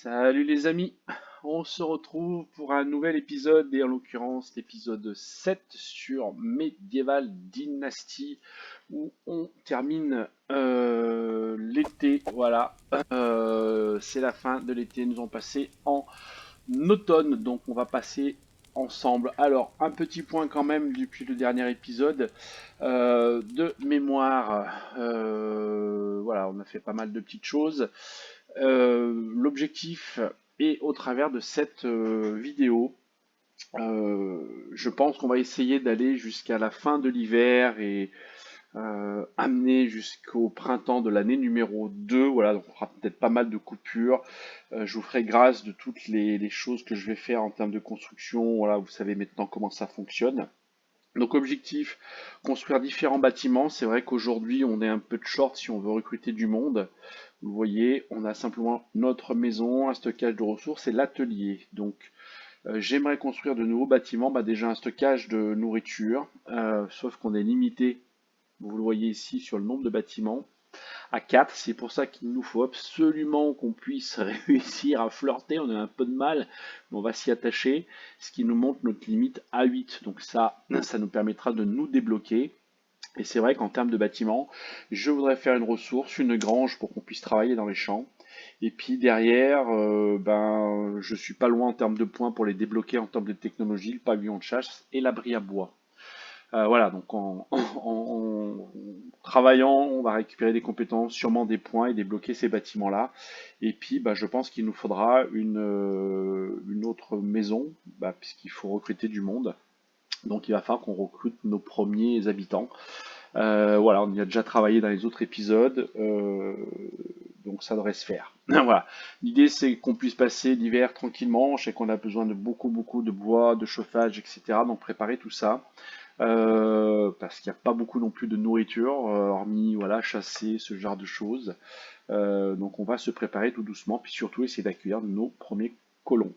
Salut les amis, on se retrouve pour un nouvel épisode et en l'occurrence l'épisode 7 sur Medieval Dynasty où on termine l'été, voilà, c'est la fin de l'été, nous allons passer en automne, donc on va passer ensemble. Alors un petit point quand même depuis le dernier épisode de mémoire, voilà on a fait pas mal de petites choses. L'objectif est au travers de cette vidéo. Je pense qu'on va essayer d'aller jusqu'à la fin de l'hiver et amener jusqu'au printemps de l'année numéro 2. Voilà, donc on fera peut-être pas mal de coupures. Je vous ferai grâce de toutes les choses que je vais faire en termes de construction. Voilà, vous savez maintenant comment ça fonctionne. Donc objectif, construire différents bâtiments. C'est vrai qu'aujourd'hui on est un peu de short si on veut recruter du monde. Vous voyez, on a simplement notre maison, un stockage de ressources et l'atelier. Donc j'aimerais construire de nouveaux bâtiments. Bah, déjà un stockage de nourriture, sauf qu'on est limité, vous le voyez ici, sur le nombre de bâtiments à 4. C'est pour ça qu'il nous faut absolument qu'on puisse réussir à flirter. On a un peu de mal, mais on va s'y attacher. Ce qui nous montre notre limite à 8. Donc ça nous permettra de nous débloquer. Et c'est vrai qu'en termes de bâtiments, je voudrais faire une ressource, une grange pour qu'on puisse travailler dans les champs. Et puis derrière, je suis pas loin en termes de points pour les débloquer en termes de technologie, le pavillon de chasse et l'abri à bois. Voilà, donc en travaillant, on va récupérer des compétences, sûrement des points et débloquer ces bâtiments-là. Et puis, je pense qu'il nous faudra une autre maison, puisqu'il faut recruter du monde. Donc il va falloir qu'on recrute nos premiers habitants. Voilà, on y a déjà travaillé dans les autres épisodes, donc ça devrait se faire. Voilà. L'idée c'est qu'on puisse passer l'hiver tranquillement. Je sais qu'on a besoin de beaucoup de bois, de chauffage, etc. Donc préparer tout ça. Parce qu'il n'y a pas beaucoup non plus de nourriture, hormis voilà, chasser, ce genre de choses. Donc on va se préparer tout doucement, puis surtout essayer d'accueillir nos premiers colons.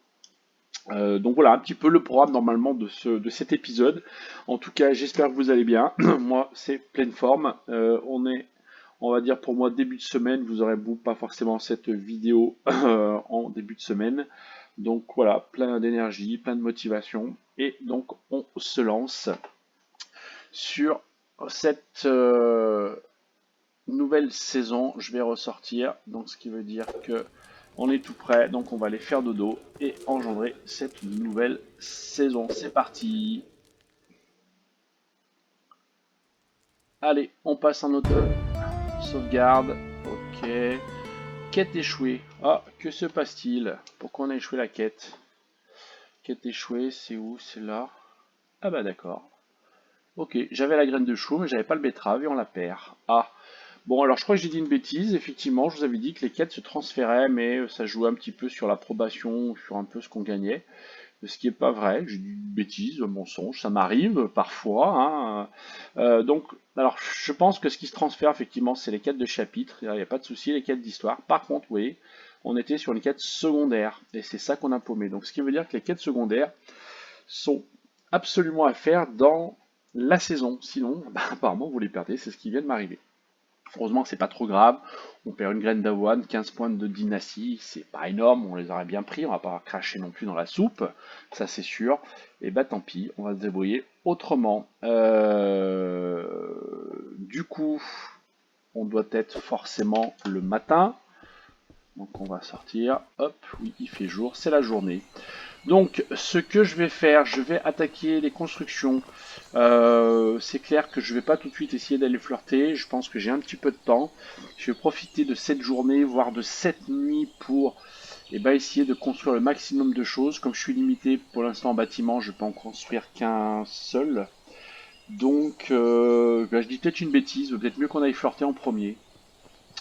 Donc voilà un petit peu le programme normalement de cet épisode. En tout cas, j'espère que vous allez bien. Moi, c'est pleine forme. On va dire pour moi, début de semaine. Vous aurez pas forcément cette vidéo en début de semaine. Donc voilà, plein d'énergie, plein de motivation. Et donc, on se lance sur cette nouvelle saison. Je vais ressortir. Donc, ce qui veut dire que on est tout prêt, donc on va aller faire dodo et engendrer cette nouvelle saison. C'est parti. Allez, on passe en auto. Sauvegarde. Ok. Quête échouée. Ah, que se passe-t-il? Pourquoi on a échoué la quête? Quête échouée, c'est où? C'est là. Ah bah d'accord. Ok, j'avais la graine de chou, mais j'avais pas le betterave et on la perd. Ah. Bon, alors je crois que j'ai dit une bêtise. Effectivement, je vous avais dit que les quêtes se transféraient, mais ça jouait un petit peu sur l'approbation, sur un peu ce qu'on gagnait. Ce qui n'est pas vrai. J'ai dit une bêtise, un mensonge. Ça m'arrive parfois, hein. Donc, alors je pense que ce qui se transfère effectivement, c'est les quêtes de chapitre. Il n'y a pas de souci, les quêtes d'histoire. Par contre, vous voyez, on était sur les quêtes secondaires. Et c'est ça qu'on a paumé. Donc, ce qui veut dire que les quêtes secondaires sont absolument à faire dans la saison. Sinon, apparemment, vous les perdez. C'est ce qui vient de m'arriver. Heureusement que c'est pas trop grave, on perd une graine d'avoine, 15 points de dynastie, c'est pas énorme, on les aurait bien pris, on va pas cracher non plus dans la soupe, ça c'est sûr, et bah tant pis, on va se débrouiller autrement. Du coup, on doit être forcément le matin, donc on va sortir, hop, oui il fait jour, c'est la journée. Donc, ce que je vais faire, je vais attaquer les constructions. C'est clair que je ne vais pas tout de suite essayer d'aller flirter. Je pense que j'ai un petit peu de temps. Je vais profiter de cette journée, voire de cette nuit pour essayer de construire le maximum de choses. Comme je suis limité pour l'instant en bâtiment, je peux en construire qu'un seul. Donc, je dis peut-être une bêtise. Peut-être mieux qu'on aille flirter en premier.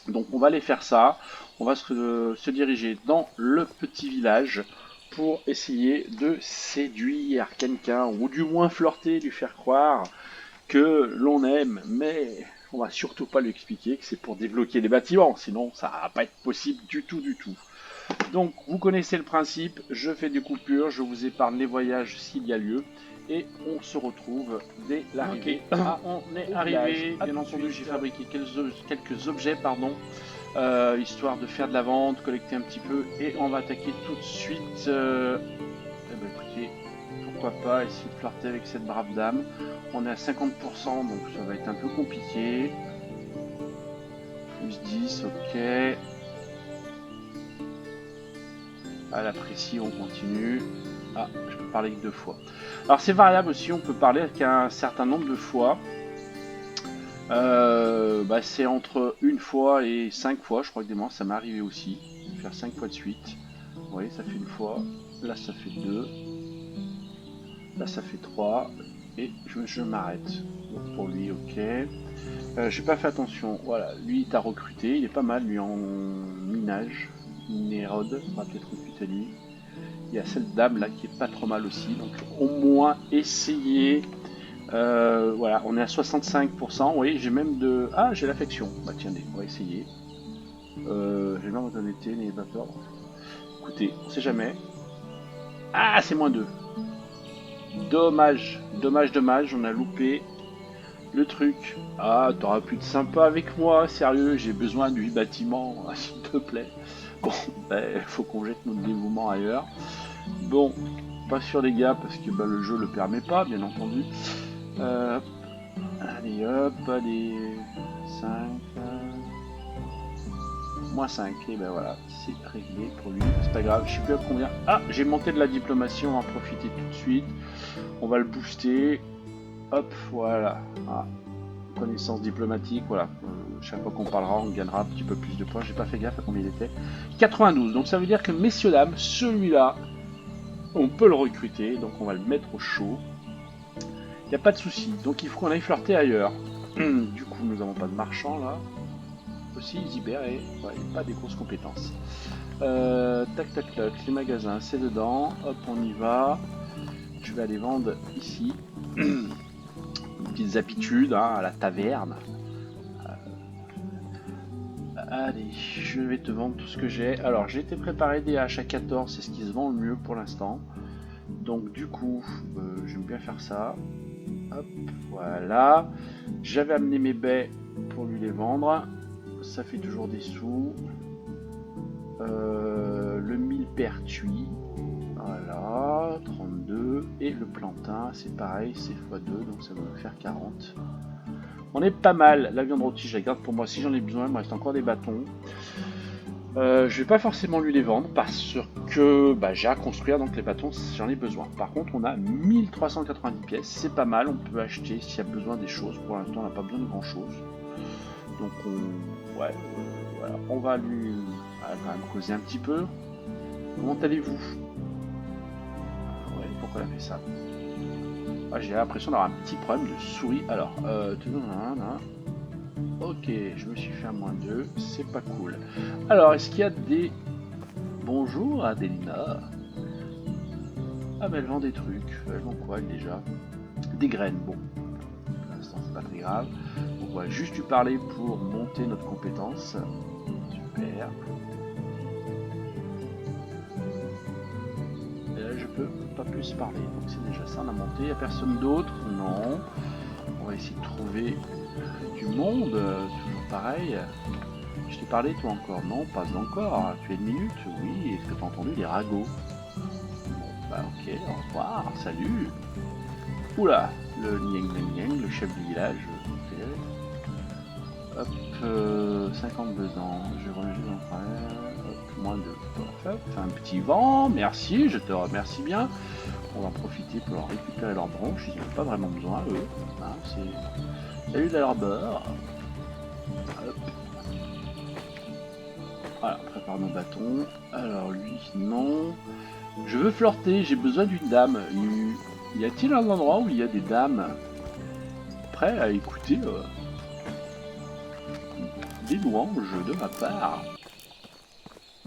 Donc, on va aller faire ça. On va se diriger dans le petit village pour essayer de séduire quelqu'un, ou du moins flirter, lui faire croire que l'on aime, mais on va surtout pas lui expliquer que c'est pour débloquer les bâtiments, sinon ça va pas être possible du tout du tout. Donc vous connaissez le principe, je fais des coupures, je vous épargne les voyages s'il y a lieu, et on se retrouve dès l'arrivée. Ah, on est arrivé, bien entendu j'ai fabriqué quelques objets, pardon. histoire de faire de la vente, collecter un petit peu, et on va attaquer tout de suite. Eh ben, écoutez, pourquoi pas essayer de flirter avec cette brave dame. On est à 50%, donc ça va être un peu compliqué. Plus 10, ok. Elle apprécie, on continue. Ah, je peux parler que 2 fois. Alors c'est variable aussi, on peut parler qu'un certain nombre de fois. C'est entre 1 fois et 5 fois, je crois que des moments ça m'est arrivé aussi. De faire 5 fois de suite. Vous voyez, ça fait 1 fois. Là ça fait 2. Là ça fait 3. Et je m'arrête. Donc pour lui, ok. J'ai pas fait attention. Voilà, lui il t'a recruté, il est pas mal lui en minage. Nérode, on va peut-être recruter lui. Il y a cette dame là qui est pas trop mal aussi. Donc au moins essayer. Voilà, on est à 65%. Oui, j'ai même de. Ah, j'ai l'affection. Bah tiens, on va essayer. J'ai même honnêteté, n'ayez pas peur. Écoutez, on sait jamais. Ah, c'est -2. Dommage, dommage, dommage, on a loupé le truc. Ah, t'auras pu être sympa avec moi, sérieux, j'ai besoin du bâtiment, s'il te plaît. Bon, faut qu'on jette notre dévouement ailleurs. Bon, pas sûr les gars, parce que le jeu le permet pas, bien entendu. Allez hop, allez, 5, moins 5, et ben voilà, c'est réglé pour lui, c'est pas grave, je sais plus à combien. Ah, j'ai monté de la diplomatie, on va en profiter tout de suite. On va le booster. Hop, voilà. Ah, connaissance diplomatique, voilà. Chaque fois qu'on parlera, on gagnera un petit peu plus de points. J'ai pas fait gaffe à combien il était. 92. Donc ça veut dire que, messieurs, dames, celui-là, on peut le recruter. Donc on va le mettre au chaud. Il n'y a pas de souci. Donc il faut qu'on aille flirter ailleurs. Du coup, nous n'avons pas de marchand là. Aussi, Zibert et ouais, pas des grosses compétences. Tac, tac, tac. Les magasins, c'est dedans. Hop, on y va. Je vais aller vendre ici. Petites habitudes à la taverne. Allez, je vais te vendre tout ce que j'ai. Alors, j'ai été préparé des haches à 14, c'est ce qui se vend le mieux pour l'instant. Donc, du coup, j'aime bien faire ça. Hop, voilà. J'avais amené mes baies pour lui les vendre. Ça fait toujours des sous. Le millepertuis. Voilà, 32. Et le plantain, c'est pareil, c'est x2, donc ça va me faire 40. On est pas mal. La viande rôtie, je la garde pour moi si j'en ai besoin. Il me reste encore des bâtons. Je vais pas forcément lui les vendre parce que j'ai à construire, donc les bâtons, j'en ai besoin. Par contre, on a 1390 pièces. C'est pas mal. On peut acheter s'il y a besoin des choses. Pour l'instant, on n'a pas besoin de grand chose. Donc, voilà. On va lui quand même causer un petit peu. Comment allez-vous? Ouais, pourquoi elle a fait ça? J'ai l'impression d'avoir un petit problème de souris. Alors, ok, je me suis fait un -2, c'est pas cool. Alors, est-ce qu'il y a des... Bonjour Adelina. Ah mais elle vend des trucs. Elle vend quoi elle déjà? Des graines, bon. Pour l'instant c'est pas très grave. On va juste lui parler pour monter notre compétence. Super. Et là je peux pas plus parler, donc c'est déjà ça, on a monté. Il n'y a personne d'autre? Non. On va essayer de trouver du monde, toujours pareil. Je t'ai parlé toi encore? Non, pas encore. Tu as une minute? Oui, est-ce que tu as entendu les ragots? Bon, ok, au revoir, salut. Oula, le Niang, le chef du village. Okay. Hop, 52 ans, je remercie mon frère. Hop, -2. Hop, un petit vent, merci, je te remercie bien. On va en profiter pour leur récupérer leurs branches, ils n'ont pas vraiment besoin, eux. Hein, salut de leur bord. Hop. Voilà, prépare nos bâtons. Alors lui, non. Je veux flirter, j'ai besoin d'une dame. Y a-t-il un endroit où il y a des dames prêtes à écouter des louanges de ma part?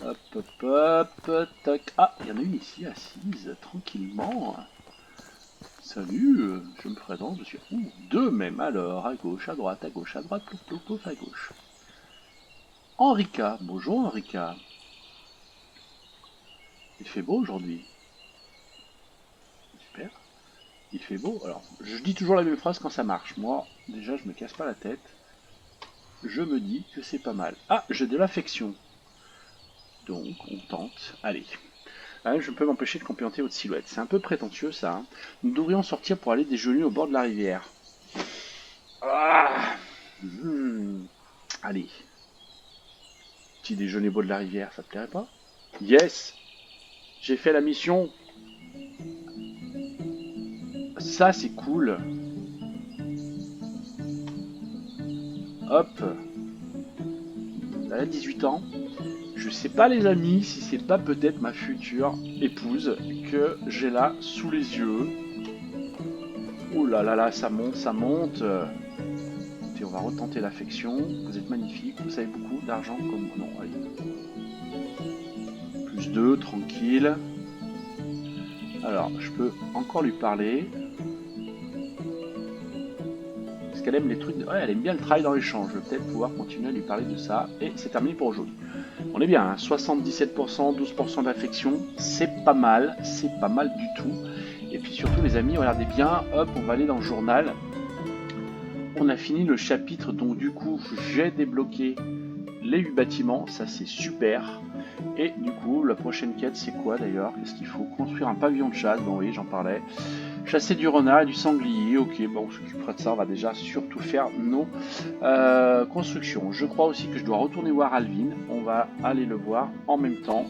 Hop, hop, hop, tac. Ah, il y en a une ici, assise, tranquillement. Salut, je me présente, je suis... Ouh, deux même, alors, à gauche, à droite, plouf, plouf, plouf, à gauche. Henrika, bonjour Henrika. Il fait beau aujourd'hui. Super. Il fait beau. Alors, je dis toujours la même phrase quand ça marche. Moi, déjà, je me casse pas la tête. je me dis que c'est pas mal. Ah, j'ai de l'affection. Donc, on tente. Allez. Ah, je peux m'empêcher de complimenter votre silhouette. C'est un peu prétentieux, ça. Hein. Nous devrions sortir pour aller déjeuner au bord de la rivière. Ah Allez. Petit déjeuner au bord de la rivière, ça te plairait pas? Yes! J'ai fait la mission. Ça, c'est cool. Hop. Elle a 18 ans. Je sais pas les amis si c'est pas peut-être ma future épouse que j'ai là sous les yeux. Oh là là là, ça monte, ça monte. Et on va retenter l'affection. Vous êtes magnifique, vous savez beaucoup d'argent comme... Non, allez. Plus 2, tranquille. Alors, je peux encore lui parler. Parce qu'elle aime les trucs... Ouais, elle aime bien le travail dans l'échange. Je vais peut-être pouvoir continuer à lui parler de ça. Et c'est terminé pour aujourd'hui. On est bien, hein, 77%, 12% d'affection. C'est pas mal du tout. Et puis surtout les amis, regardez bien, hop, on va aller dans le journal. On a fini le chapitre, donc du coup, j'ai débloqué les 8 bâtiments, ça c'est super. Et du coup, la prochaine quête, c'est quoi d'ailleurs? Qu'est-ce qu'il faut? Construire un pavillon de chasse, bon oui, j'en parlais. Chasser du renard et du sanglier, ok, bon, on s'occupera de ça, on va déjà surtout faire nos constructions. Je crois aussi que je dois retourner voir Alvin, on va aller le voir en même temps.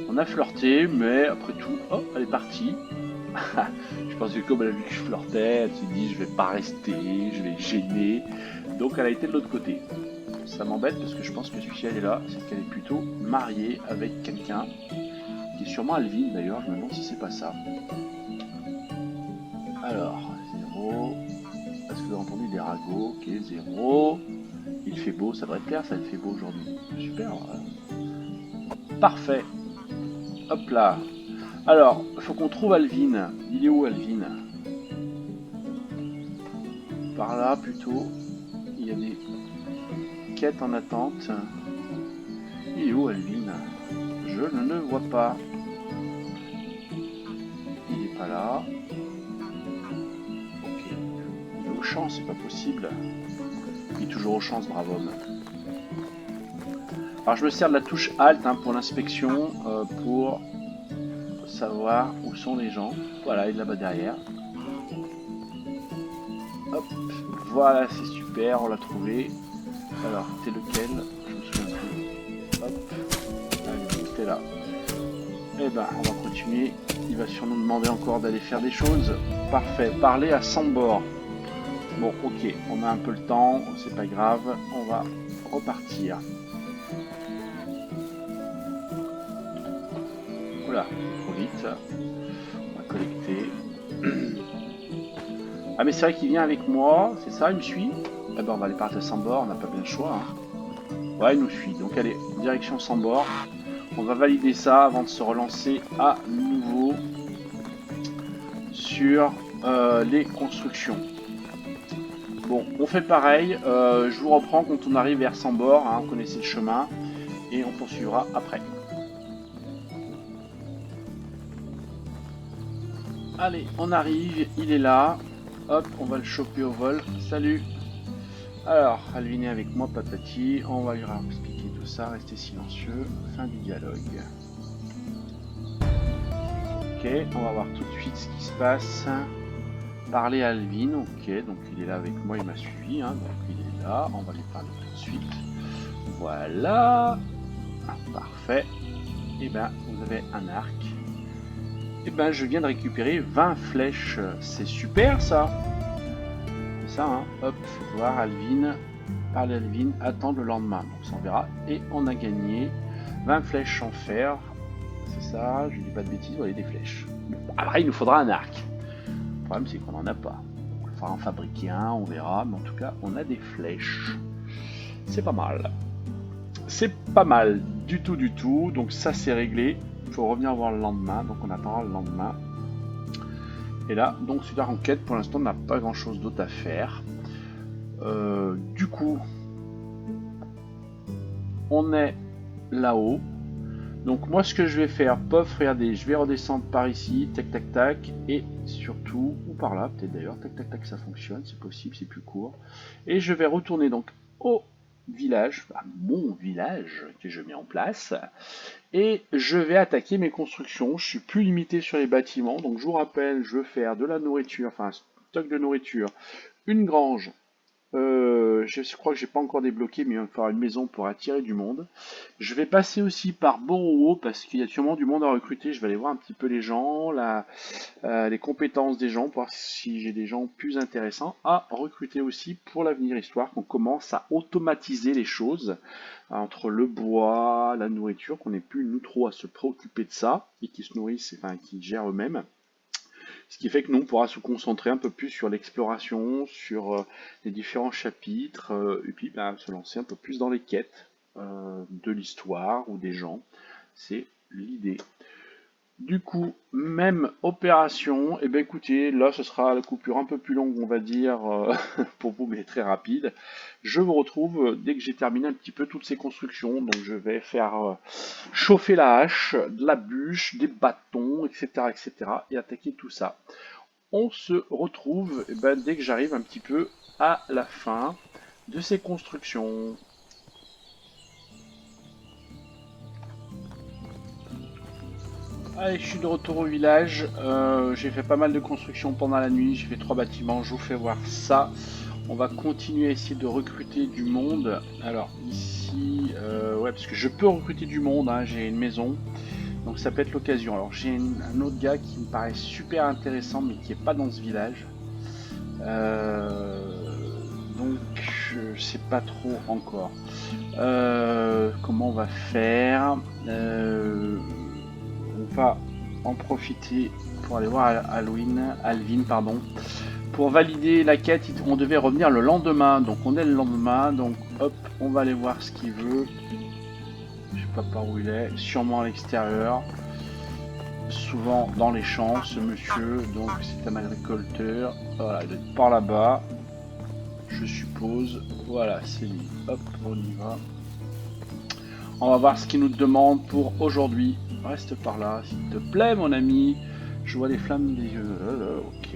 On a flirté, mais après tout, oh, elle est partie. Je pense que comme elle a vu que je flirtais, elle s'est dit je vais pas rester, je vais gêner. Donc elle a été de l'autre côté. Ça m'embête parce que je pense que si elle est là, c'est qu'elle est plutôt mariée avec quelqu'un qui est sûrement Alvin d'ailleurs, je me demande si c'est pas ça. Alors, 0. Est-ce que vous avez entendu des ragots? Ok, 0. Il fait beau, ça devrait te plaire, ça il fait beau aujourd'hui. Super. Parfait. Hop là. Alors, il faut qu'on trouve Alvin. Il est où Alvin? Par là plutôt. Il y a des quêtes en attente. Il est où Alvin? Je ne le vois pas. Il n'est pas là. Ok. Il est au champ, c'est pas possible. Il est toujours au champ ce brave homme. Alors je me sers de la touche Alt hein, pour l'inspection, pour savoir où sont les gens. Voilà, il est là-bas derrière. Hop, voilà, c'est super, on l'a trouvé. Alors, t'es lequel? Je me souviens plus. Hop, allez, t'es là. Eh ben, on va continuer. Il va sûrement nous demander encore d'aller faire des choses. Parfait, parler à Sambor. Bon, ok, on a un peu le temps, c'est pas grave, on va repartir. Oula, trop vite. On va collecter. Ah mais c'est vrai qu'il vient avec moi, c'est ça, il me suit? Eh ben on va aller partir à Sambor, on n'a pas bien le choix. Hein. Ouais, il nous suit, donc allez, direction Sambor. On va valider ça avant de se relancer à nouveau sur les constructions. Bon, on fait pareil, je vous reprends quand on arrive vers Sambor, hein, vous connaissez le chemin, et on poursuivra après. Allez, on arrive, il est là. Hop, on va le choper au vol. Salut. Alors, Alvin est avec moi, patati. On va lui expliquer tout ça, rester silencieux. Fin du dialogue. Ok, on va voir tout de suite ce qui se passe. Parler à Alvin, ok, donc il est là avec moi, il m'a suivi, hein, donc il est là. On va lui parler tout de suite. Voilà. Parfait. Et ben, vous avez un arc. Et ben je viens de récupérer 20 flèches, c'est super ça. C'est ça hein, hop, faut voir Alvin, parler à Alvin, attendre le lendemain, donc ça on verra. Et on a gagné 20 flèches en fer, c'est ça, je dis pas de bêtises, voilà des flèches. Bon, après il nous faudra un arc, le problème c'est qu'on en a pas. Donc, il faudra en fabriquer un, on verra, mais en tout cas on a des flèches, c'est pas mal. C'est pas mal du tout, donc ça c'est réglé. Il faut revenir voir le lendemain, donc on attendra le lendemain. Et là, donc Super Enquête, pour l'instant, on n'a pas grand chose d'autre à faire. Du coup, on est là-haut. Donc moi, ce que je vais faire, pof, regardez, je vais redescendre par ici, tac, tac, tac, et surtout, ou par là, peut-être d'ailleurs, tac, tac, tac, ça fonctionne, c'est possible, c'est plus court. Et je vais retourner donc au village, mon village que je mets en place, et je vais attaquer mes constructions. Je suis plus limité sur les bâtiments, donc je vous rappelle, je veux faire de la nourriture, enfin un stock de nourriture, une grange. Je crois que j'ai pas encore débloqué, mais il va me falloir une maison pour attirer du monde. Je vais passer aussi par Borowo parce qu'il y a sûrement du monde à recruter. Je vais aller voir un petit peu les gens, les compétences des gens, pour voir si j'ai des gens plus intéressants à recruter aussi pour l'avenir, histoire qu'on commence à automatiser les choses entre le bois, la nourriture, qu'on n'ait plus nous trop à se préoccuper de ça et qu'ils se nourrissent, enfin qu'ils gèrent eux-mêmes. Ce qui fait que nous, on pourra se concentrer un peu plus sur l'exploration, sur les différents chapitres, et puis se lancer un peu plus dans les quêtes de l'histoire ou des gens. C'est l'idée. Du coup, même opération, et bien écoutez, là ce sera la coupure un peu plus longue, on va dire, pour vous, mais très rapide. Je vous retrouve dès que j'ai terminé un petit peu toutes ces constructions, donc je vais faire chauffer la hache, de la bûche, des bâtons, etc., etc., et attaquer tout ça. On se retrouve dès que j'arrive un petit peu à la fin de ces constructions. Allez, je suis de retour au village. J'ai fait pas mal de constructions pendant la nuit. J'ai fait 3 bâtiments. Je vous fais voir ça. On va continuer à essayer de recruter du monde. Alors ici, ouais, parce que je peux recruter du monde. Hein, j'ai une maison. Donc ça peut être l'occasion. Alors j'ai un autre gars qui me paraît super intéressant, mais qui est pas dans ce village. Donc je sais pas trop encore. Comment on va faire? On va en profiter pour aller voir Alvin, pardon. Pour valider la quête, on devait revenir le lendemain, donc on est le lendemain, donc hop, on va aller voir ce qu'il veut. Je sais pas par où il est, sûrement à l'extérieur, souvent dans les champs, ce monsieur, donc c'est un agriculteur, voilà, il est par là-bas, je suppose, voilà, c'est lui, hop, on y va. On va voir ce qu'il nous demande pour aujourd'hui. Reste par là, s'il te plaît, mon ami. Je vois les flammes des yeux. Ok.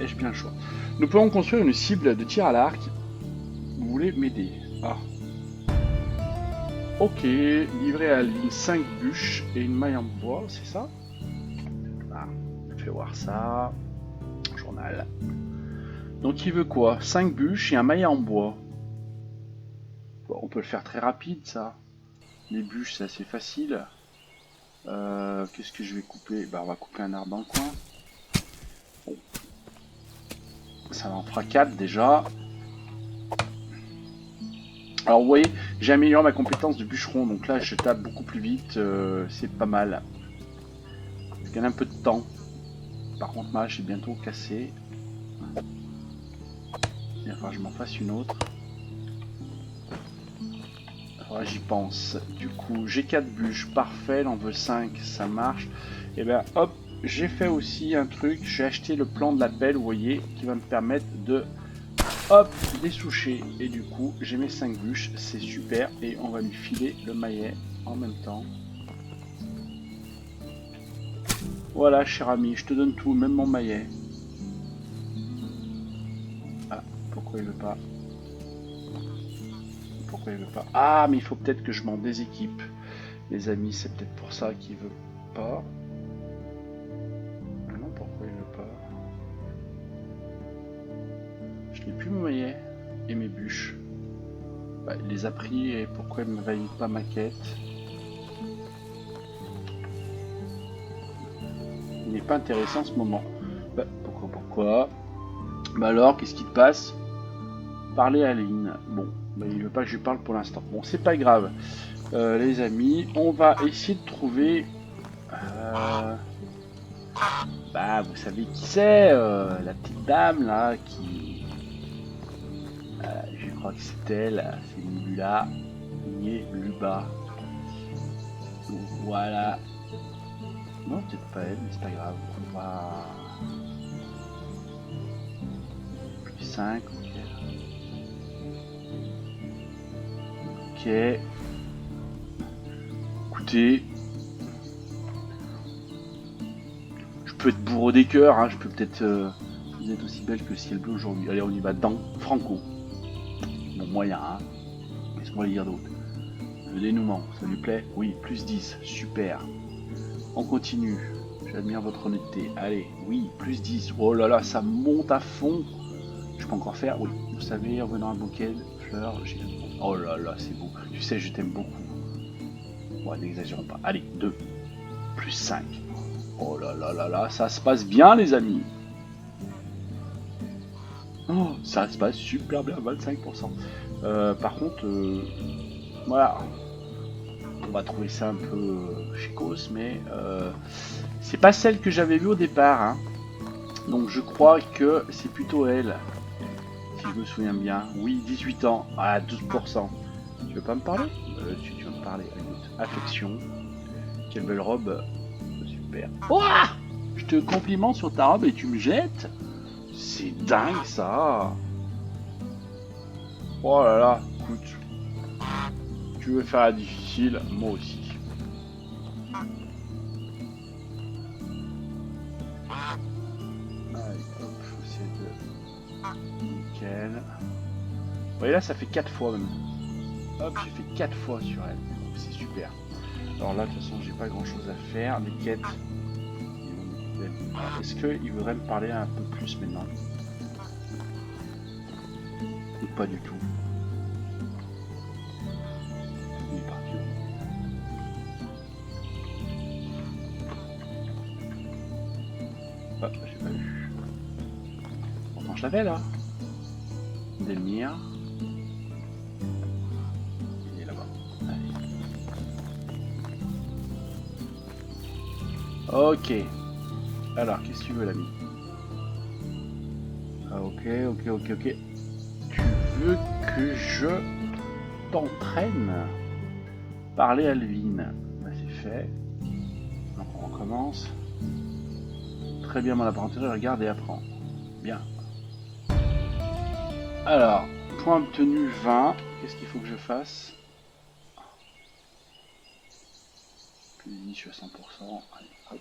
Ai-je bien le choix? Nous pouvons construire une cible de tir à l'arc. Vous voulez m'aider? Ah. Ok. Livrer à Alvin 5 bûches et une maille en bois, c'est ça? Ah. Je vais voir ça. Journal. Donc il veut quoi? 5 bûches et un maillet en bois. Bon, on peut le faire très rapide, ça. Les bûches, c'est assez facile. Qu'est-ce que je vais couper? On va couper un arbre dans le coin. Bon. Ça en fera 4 déjà. Alors vous voyez, j'ai amélioré ma compétence de bûcheron, donc là je tape beaucoup plus vite, c'est pas mal. Je gagne un peu de temps. Par contre ma hache est bientôt cassée. Il va falloir que je m'en fasse une autre. Voilà, j'y pense. Du coup, j'ai 4 bûches, parfait, il en veut 5, ça marche. Et bien hop, j'ai fait aussi un truc, j'ai acheté le plan de la pelle, vous voyez, qui va me permettre de hop, les soucher. Et du coup, j'ai mes 5 bûches, c'est super. Et on va lui filer le maillet en même temps. Voilà, cher ami, je te donne tout, même mon maillet. Ah, pourquoi il veut pas? Pourquoi il veut pas? Ah, mais il faut peut-être que je m'en déséquipe. Les amis, c'est peut-être pour ça qu'il veut pas. Ah non, pourquoi il veut pas? Je n'ai plus mon maillet et mes bûches. Il les a pris et pourquoi il ne me valide pas ma quête? Il n'est pas intéressant en ce moment. Pourquoi? Alors, qu'est-ce qui te passe? Parler à Lynn. Bon, il veut pas que je lui parle pour l'instant. Bon, c'est pas grave. Les amis, on va essayer de trouver... vous savez qui c'est, la petite dame là qui... je crois que c'est elle, c'est Nibula. Luba. Voilà. Non, peut-être pas elle, mais c'est pas grave. On va... Plus 5, ok. Ok. Écoutez... Je peux être bourreau des cœurs, hein. Je peux peut-être... Vous êtes aussi belle que le ciel bleu aujourd'hui. Allez, on y va dans Franco. Bon, moyen, hein. qu'est-ce qu'on va lui dire d'autre? Le dénouement, ça lui plaît? Oui, plus 10, super. On continue. J'admire votre honnêteté. Allez, oui, plus 10. Oh là là, ça monte à fond. Je peux encore faire? Oui. Vous savez, en venant un bouquet de fleurs, j'ai... Oh là là, c'est beau. Tu sais, je t'aime beaucoup. Ouais, n'exagérons pas. Allez, 2. Plus 5. Oh là là là là, ça se passe bien, les amis. Oh, ça se passe super bien, 25%. Par contre, voilà. On va trouver ça un peu chicos, mais c'est pas celle que j'avais vue au départ. Hein. Donc je crois que c'est plutôt elle. Si je me souviens bien. Oui, 18 ans. Ah, 12%. Tu veux pas me parler? Tu vas me parler. Écoute, affection. Quelle belle robe. Super. Ouah, je te complimente sur ta robe et tu me jettes? C'est dingue ça. Oh là là, écoute. Tu veux faire la difficile? Moi aussi. Allez, hop, c'est de... Nickel. Vous voyez là, ça fait 4 fois même. Hop, j'ai fait 4 fois sur elle. C'est super. Alors là, de toute façon, j'ai pas grand chose à faire. Les quêtes. Est-ce qu'il voudrait me parler un peu plus maintenant? Ou pas du tout? Il est parti. Ah, j'ai pas vu. Pourtant, je l'avais là. Delmire. Il est là-bas. Ok. Alors, qu'est-ce que tu veux, l'ami? Ah, ok. Tu veux que je t'entraîne? Parler Alvin. Bah, c'est fait. Donc, on recommence. Très bien, mon apprentissage, regarde et apprends. Bien. Alors, point obtenu 20. Qu'est-ce qu'il faut que je fasse? Plus 10, je suis à 100%. Allez, hop.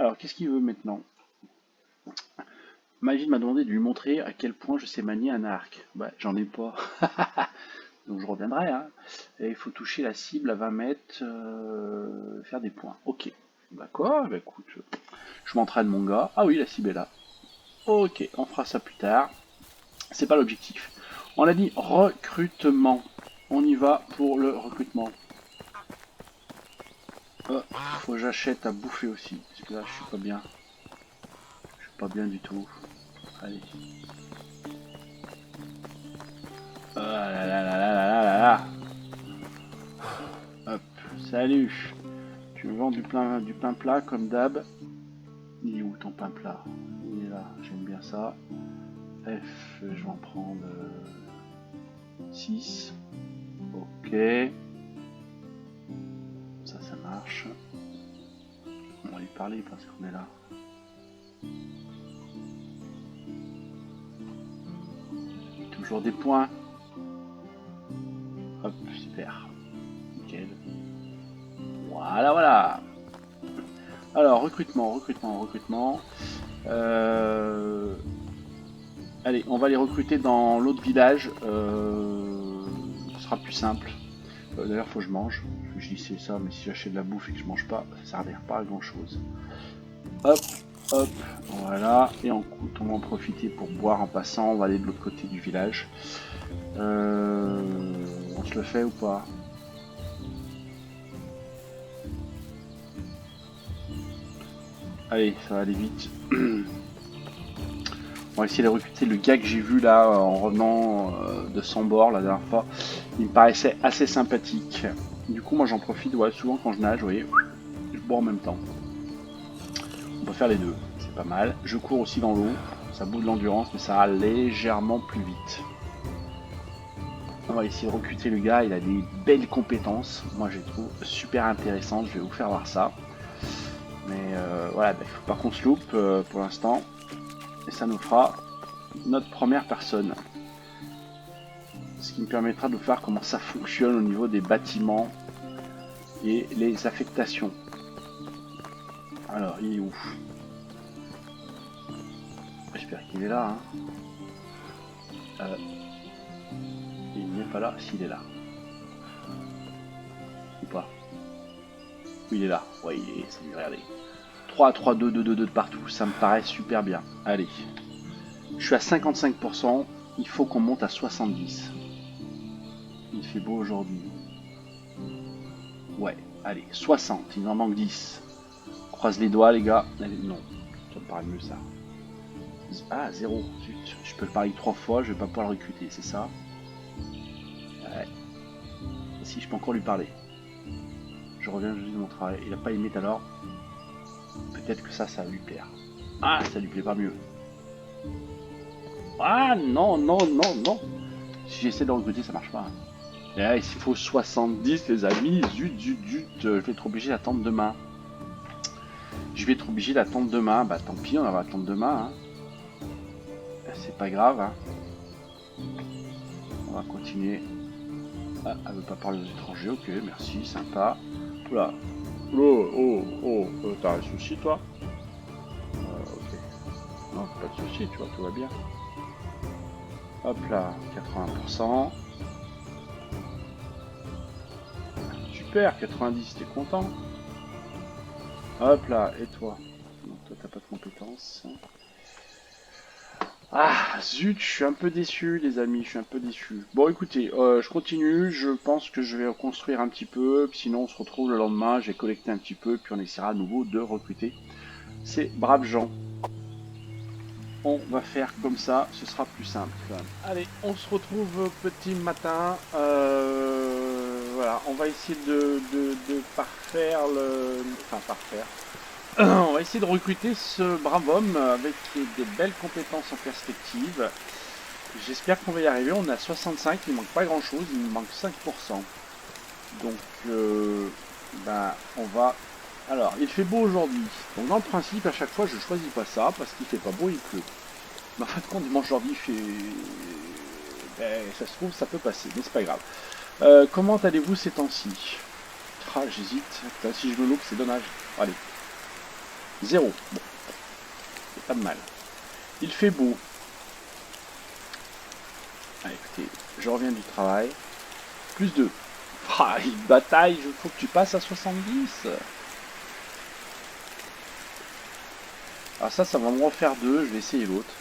Alors, qu'est-ce qu'il veut maintenant? Magine m'a demandé de lui montrer à quel point je sais manier un arc. Bah, j'en ai pas. Donc je reviendrai. Hein. Et il faut toucher la cible à 20 mètres, faire des points. Ok. D'accord, bah écoute, je m'entraîne mon gars. Ah oui, la cible est là. Ok, on fera ça plus tard. C'est pas l'objectif. On a dit recrutement. On y va pour le recrutement. Faut que j'achète à bouffer aussi. Parce que là, je suis pas bien. Je suis pas bien du tout. Allez. Oh là là là là là là là. Hop, salut. Tu me vends du pain plat comme d'hab. Il est où ton pain plat? Il est là, j'aime bien ça. F, je vais en prendre 6. Ok. Ça marche. On va lui parler parce qu'on est là. Toujours des points. Hop, super. Nickel. Voilà. Alors, recrutement. Allez, on va les recruter dans l'autre village. Ce sera plus simple. D'ailleurs, faut que je mange. Je dis c'est ça, mais si j'achète de la bouffe et que je mange pas, ça ne sert pas à grand chose. Hop, voilà. Et on va en profiter pour boire en passant. On va aller de l'autre côté du village. On se le fait ou pas? Allez, ça va aller vite. On va essayer de recruter le gars que j'ai vu là en revenant de Sambor la dernière fois. Il me paraissait assez sympathique. Du coup, moi j'en profite souvent quand je nage, vous voyez, je bois en même temps. On peut faire les deux, c'est pas mal. Je cours aussi dans l'eau, ça bout de l'endurance, mais ça va légèrement plus vite. On va essayer de recruter le gars, il a des belles compétences. Moi je les trouve super intéressantes, je vais vous faire voir ça. Mais voilà, il faut pas qu'on se loupe pour l'instant. Et ça nous fera notre première personne. Ce qui me permettra de vous faire comment ça fonctionne au niveau des bâtiments et les affectations. Alors, il est où? J'espère qu'il est là. Hein. Il n'est pas là, s'il est là. pas? Oui, il est là. Oui, il est, c'est regardez. 3, 3, 2, 2, 2, 2 de partout. Ça me paraît super bien. Allez. Je suis à 55%. Il faut qu'on monte à 70. Il fait beau aujourd'hui. Ouais, allez, 60. Il en manque 10. Croise les doigts, les gars. Non, ça me paraît mieux ça. Ah, 0. Zut. Je peux le parier 3 fois. Je vais pas pouvoir le recruter, c'est ça? Ouais. Si, je peux encore lui parler. Je reviens juste de mon travail. Il n'a pas aimé tout à l'heure. Peut-être que ça va lui plaire. Ah, ça lui plaît pas mieux. Ah, non, non, non, non. Si j'essaie de recruter, ça marche pas. Et là, il faut 70, les amis. Zut, zut, zut. Je vais être obligé d'attendre demain. Je vais être obligé d'attendre demain. Bah, tant pis, on va attendre demain. Hein. C'est pas grave. Hein. On va continuer. Ah, elle veut pas parler aux étrangers. Ok, merci, sympa. Oula. T'as un souci, toi? Ok. Non, pas de souci, tu vois, tout va bien. Hop là, 80%. Super, 90, t'es content? Hop là, et toi? Non, toi, t'as pas de compétences. Ah, zut, je suis un peu déçu, les amis, je suis un peu déçu. Bon, écoutez, je continue, je pense que je vais reconstruire un petit peu, sinon on se retrouve le lendemain, j'ai collecté un petit peu, puis on essaiera à nouveau de recruter ces braves gens. On va faire comme ça, ce sera plus simple quand même. Allez, on se retrouve petit matin. Voilà, on va essayer de parfaire le... Enfin, parfaire. On va essayer de recruter ce brave homme avec des belles compétences en perspective. J'espère qu'on va y arriver. On est à 65, il ne manque pas grand chose, il nous manque 5%. Donc, bah, on va... Alors, il fait beau aujourd'hui. Donc, dans le principe, à chaque fois, je choisis pas ça parce qu'il fait pas beau, il pleut. Mais en fin de compte, dimanche aujourd'hui, il fait... Ben, ça se trouve, ça peut passer, mais c'est pas grave. Comment allez-vous ces temps-ci? Ah, j'hésite. Si je me loupe, c'est dommage. Allez. 0. Bon. C'est pas de mal. Il fait beau. Ah, écoutez, je reviens du travail. Plus 2. Ah, il bataille, il faut que tu passes à 70. Alors ça va me refaire 2, je vais essayer l'autre.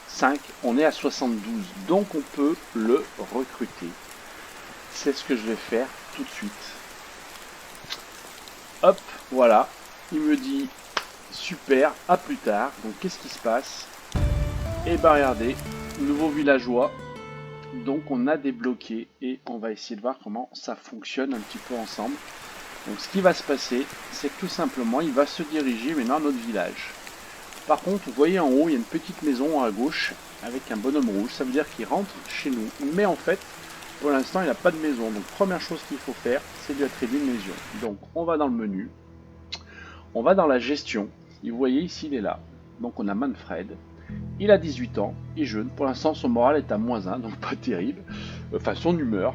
5, on est à 72, donc on peut le recruter. C'est ce que je vais faire tout de suite. Hop, voilà, il me dit super, à plus tard. Donc qu'est-ce qui se passe? Et bah regardez, nouveau villageois. Donc on a débloqué et on va essayer de voir comment ça fonctionne un petit peu ensemble. Donc ce qui va se passer, c'est que tout simplement il va se diriger maintenant à notre village. Par contre, vous voyez en haut, il y a une petite maison à gauche avec un bonhomme rouge. Ça veut dire qu'il rentre chez nous. Mais en fait, pour l'instant, il n'a pas de maison. Donc première chose qu'il faut faire, c'est lui attribuer une maison. Donc on va dans le menu. On va dans la gestion. Et vous voyez ici, il est là. Donc on a Manfred. Il a 18 ans, il est jeune. Pour l'instant, son moral est à -1, donc pas terrible. Enfin, son humeur.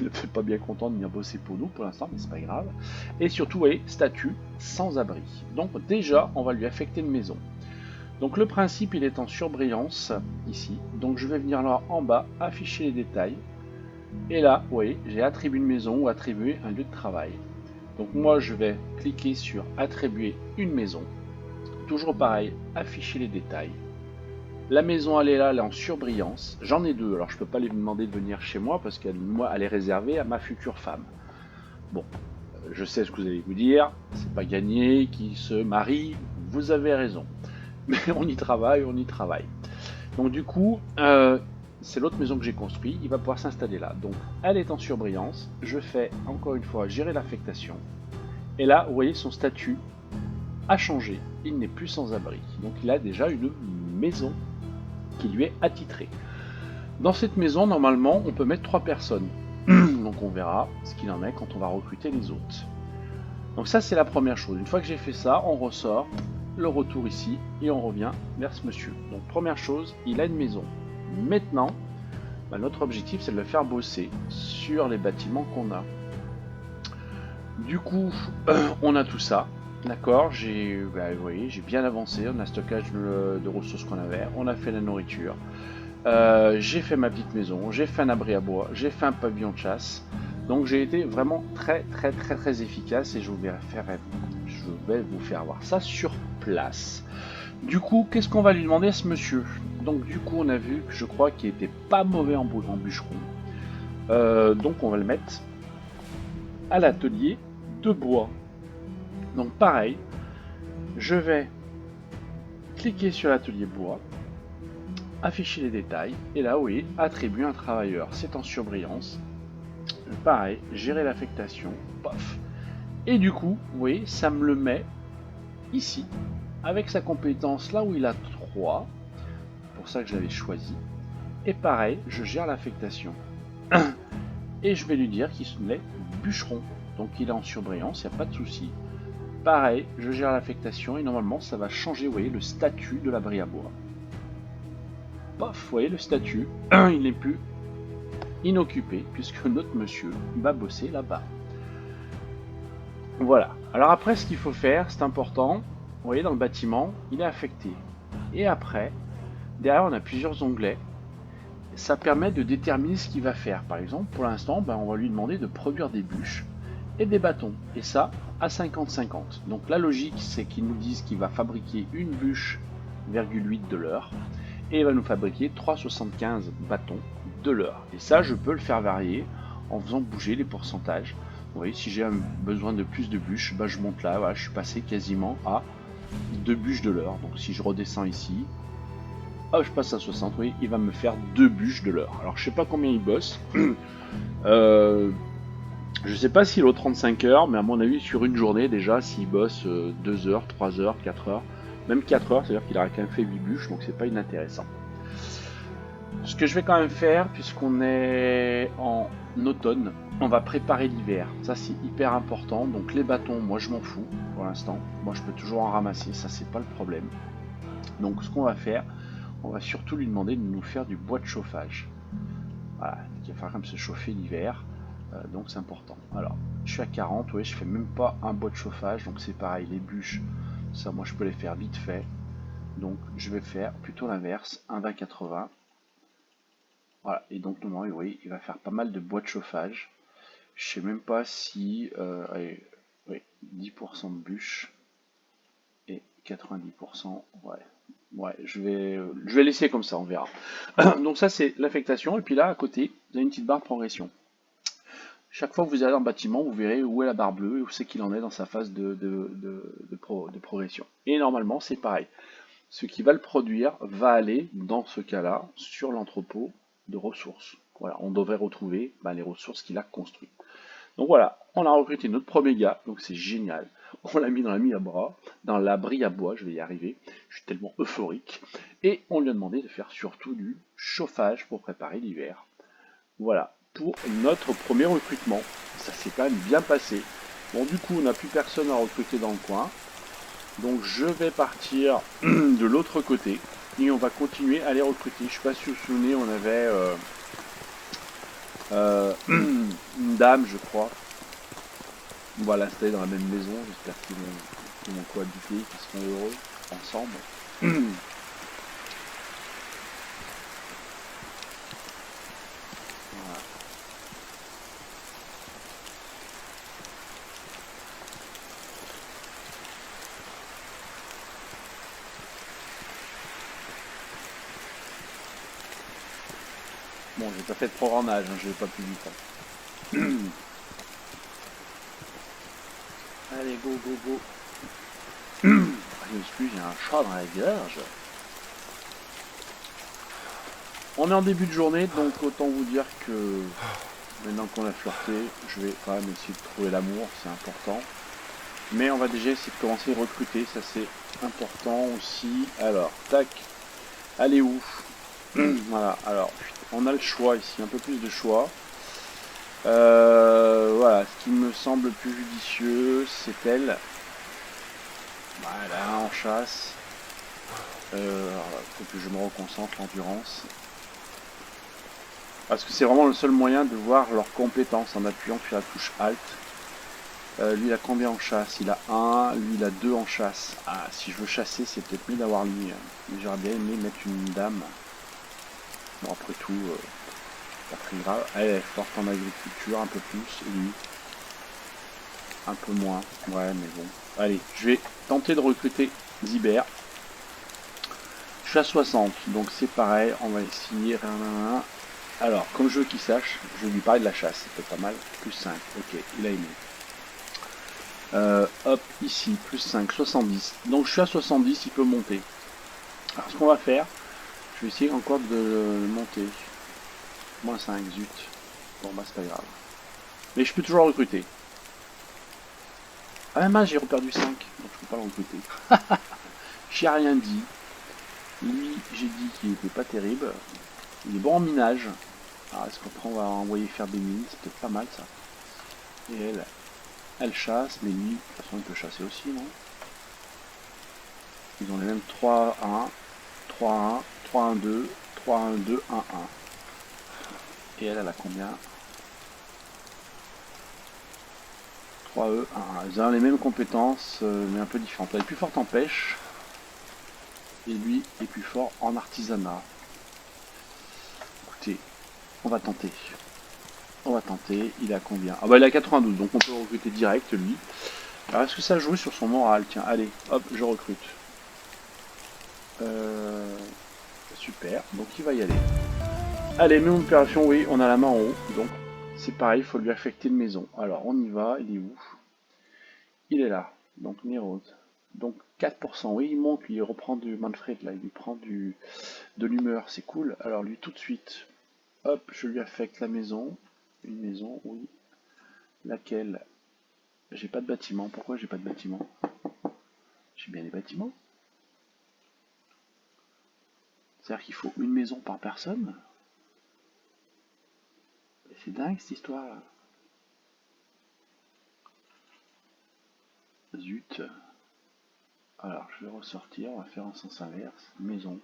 Il ne fait pas bien content de venir bosser pour nous pour l'instant, mais c'est pas grave. Et surtout, vous voyez, statut sans abri. Donc déjà, on va lui affecter une maison. Donc le principe, il est en surbrillance, ici. Donc je vais venir là en bas, afficher les détails. Et là, vous voyez, j'ai attribué une maison ou attribué un lieu de travail. Donc moi, je vais cliquer sur attribuer une maison. Toujours pareil, afficher les détails. La maison, elle est là, elle est en surbrillance. J'en ai 2, alors je ne peux pas lui demander de venir chez moi parce qu'elle elle est réservée à ma future femme. Bon, je sais ce que vous allez vous dire, c'est pas gagné, qui se marie, vous avez raison. Mais on y travaille, on y travaille. Donc du coup, c'est l'autre maison que j'ai construite, il va pouvoir s'installer là. Donc elle est en surbrillance, je fais encore une fois gérer l'affectation. Et là, vous voyez, son statut a changé, il n'est plus sans abri. Donc il a déjà une maison qui lui est attitrée. Dans cette maison, normalement, on peut mettre 3 personnes. Donc on verra ce qu'il en est quand on va recruter les autres. Donc ça, c'est la première chose. Une fois que j'ai fait ça, on ressort, le retour ici, et on revient vers ce monsieur. Donc première chose, il a une maison. Maintenant, bah, notre objectif, c'est de le faire bosser sur les bâtiments qu'on a. Du coup, on a tout ça. D'accord, vous voyez, j'ai bien avancé, on a stockage de ressources qu'on avait, on a fait la nourriture, j'ai fait ma petite maison, j'ai fait un abri à bois, j'ai fait un pavillon de chasse. Donc j'ai été vraiment très efficace et je vais vous faire voir ça sur place. Du coup, qu'est-ce qu'on va lui demander à ce monsieur? Donc du coup, on a vu que je crois qu'il était pas mauvais en bûcheron. Donc on va le mettre à l'atelier de bois. Donc pareil, je vais cliquer sur l'atelier bois, afficher les détails, et là oui, attribuer un travailleur, c'est en surbrillance. Pareil, gérer l'affectation, paf. Et du coup, vous voyez, ça me le met ici, avec sa compétence là où il a 3, pour ça que je l'avais choisi. Et pareil, je gère l'affectation. Et je vais lui dire qu'il se met bûcheron. Donc il est en surbrillance, il n'y a pas de souci. Pareil, je gère l'affectation et normalement ça va changer, vous voyez, le statut de l'abri à bois. Paf, vous voyez le statut, il n'est plus inoccupé puisque notre monsieur va bosser là-bas. Voilà. Alors après, ce qu'il faut faire, c'est important. Vous voyez, dans le bâtiment, il est affecté. Et après, derrière, on a plusieurs onglets. Ça permet de déterminer ce qu'il va faire. Par exemple, pour l'instant, on va lui demander de produire des bûches et des bâtons. Et ça, à 50-50. Donc la logique, c'est qu'il nous dise qu'il va fabriquer une bûche, 8 de l'heure. Et il va nous fabriquer 3,75 bâtons de l'heure. Et ça, je peux le faire varier en faisant bouger les pourcentages. Vous voyez, si j'ai besoin de plus de bûches, je monte là, voilà, je suis passé quasiment à 2 bûches de l'heure. Donc si je redescends ici, hop, je passe à 60, oui, il va me faire 2 bûches de l'heure. Alors je sais pas combien il bosse. Je sais pas s'il est aux 35 heures, mais à mon avis sur une journée déjà, s'il bosse 2 heures, 3 heures, 4 heures, même 4 heures, c'est-à-dire qu'il aura quand même fait 8 bûches, donc c'est pas inintéressant. Ce que je vais quand même faire, puisqu'on est en automne, on va préparer l'hiver. Ça c'est hyper important. Donc les bâtons, moi je m'en fous pour l'instant. Moi je peux toujours en ramasser, ça c'est pas le problème. Donc ce qu'on va faire, on va surtout lui demander de nous faire du bois de chauffage. Voilà, il va falloir quand même se chauffer l'hiver. Donc c'est important. Alors, je suis à 40, oui, je fais même pas un bois de chauffage, donc c'est pareil, les bûches, ça moi je peux les faire vite fait. Donc je vais faire plutôt l'inverse, un 20-80. Voilà, et donc normalement, vous voyez, il va faire pas mal de bois de chauffage. Je sais même pas si... allez, oui, 10% de bûches et 90%, ouais. Ouais, je vais laisser comme ça, on verra. Donc ça, c'est l'affectation. Et puis là, à côté, vous avez une petite barre de progression. Chaque fois que vous allez dans le bâtiment, vous verrez où est la barre bleue et où c'est qu'il en est dans sa phase de progression. Et normalement, c'est pareil. Ce qui va le produire va aller, dans ce cas-là, sur l'entrepôt de ressources. Voilà, on devrait retrouver les ressources qu'il a construites. Donc voilà, on a recruté notre premier gars, donc c'est génial. On l'a mis dans l'abri à bois, je vais y arriver, je suis tellement euphorique. Et on lui a demandé de faire surtout du chauffage pour préparer l'hiver. Voilà, pour notre premier recrutement. Ça s'est quand même bien passé. Bon, du coup, on n'a plus personne à recruter dans le coin. Donc je vais partir de l'autre côté et on va continuer à les recruter. Je ne sais pas si vous vous souvenez, on avait une dame, je crois. On va l'installer dans la même maison. J'espère qu'ils vont cohabiter, qu'ils seront heureux ensemble. Voilà. Bon, j'ai pas fait de programmage, je vais pas plus vite. Allez, go, go, go. Je m'excuse, j'ai un chat dans la gorge. On est en début de journée, donc autant vous dire que maintenant qu'on a flirté, je vais quand même essayer de trouver l'amour, c'est important. Mais on va déjà essayer de commencer à recruter, ça c'est important aussi. Alors, tac, allez où? Voilà, alors, on a le choix ici, un peu plus de choix. Voilà, ce qui me semble le plus judicieux, c'est elle. Voilà, en chasse. Faut que je me reconcentre, l'endurance. Parce que c'est vraiment le seul moyen de voir leurs compétences en appuyant sur la touche Alt. Lui il a combien en chasse? Il a 1, lui il a 2 en chasse. Ah, si je veux chasser, c'est peut-être mieux d'avoir lui. Mais j'aurais bien aimé mettre une dame. Bon, après tout, pas très grave. Elle est forte en agriculture, un peu plus, et lui, un peu moins. Ouais, mais bon. Allez, je vais tenter de recruter Ziber. Je suis à 60, donc c'est pareil, on va essayer. Alors, comme je veux qu'il sache, je vais lui parler de la chasse, c'est pas mal. Plus 5, ok, il a aimé. Hop, ici, plus 5, 70. Donc je suis à 70, il peut monter. Alors ce qu'on va faire, je vais essayer encore de monter. Moins 5, zut. Bon bah c'est pas grave. Mais je peux toujours recruter. Ah mince, j'ai reperdu 5, donc je peux pas le recruter. J'ai rien dit. Lui, j'ai dit qu'il était pas terrible. Il est bon en minage. Alors est-ce qu'après on va envoyer faire des mines, c'est peut-être pas mal ça. Et elle chasse, mais lui, de toute façon il peut chasser aussi, non? Ils ont les mêmes 3, 1, 3, 1, 3, 1, 2, 3, 1, 2, 1, 1. Et elle a combien? 3E, 1, 1. Ils ont les mêmes compétences, mais un peu différentes. Elle est plus forte en pêche. Et lui est plus fort en artisanat. Écoutez, on va tenter. On va tenter. Il a combien? Ah bah il a 92, donc on peut le recruter direct lui. Alors est-ce que ça joue sur son moral? Tiens, allez, hop, je recrute. Super, donc il va y aller. Allez, même opération, oui, on a la main en haut, donc c'est pareil, il faut lui affecter une maison. Alors on y va, il est où? Il est là, donc Nérode. Donc 4%, oui, il monte, lui, il reprend du Manfred, là, il lui prend de l'humeur, c'est cool. Alors lui, tout de suite, hop, je lui affecte la maison. Une maison, oui. Laquelle? J'ai pas de bâtiment, pourquoi j'ai pas de bâtiment? J'ai bien des bâtiments. C'est-à-dire qu'il faut une maison par personne? C'est dingue cette histoire-là. Zut. Alors, je vais ressortir, on va faire en sens inverse. Maison.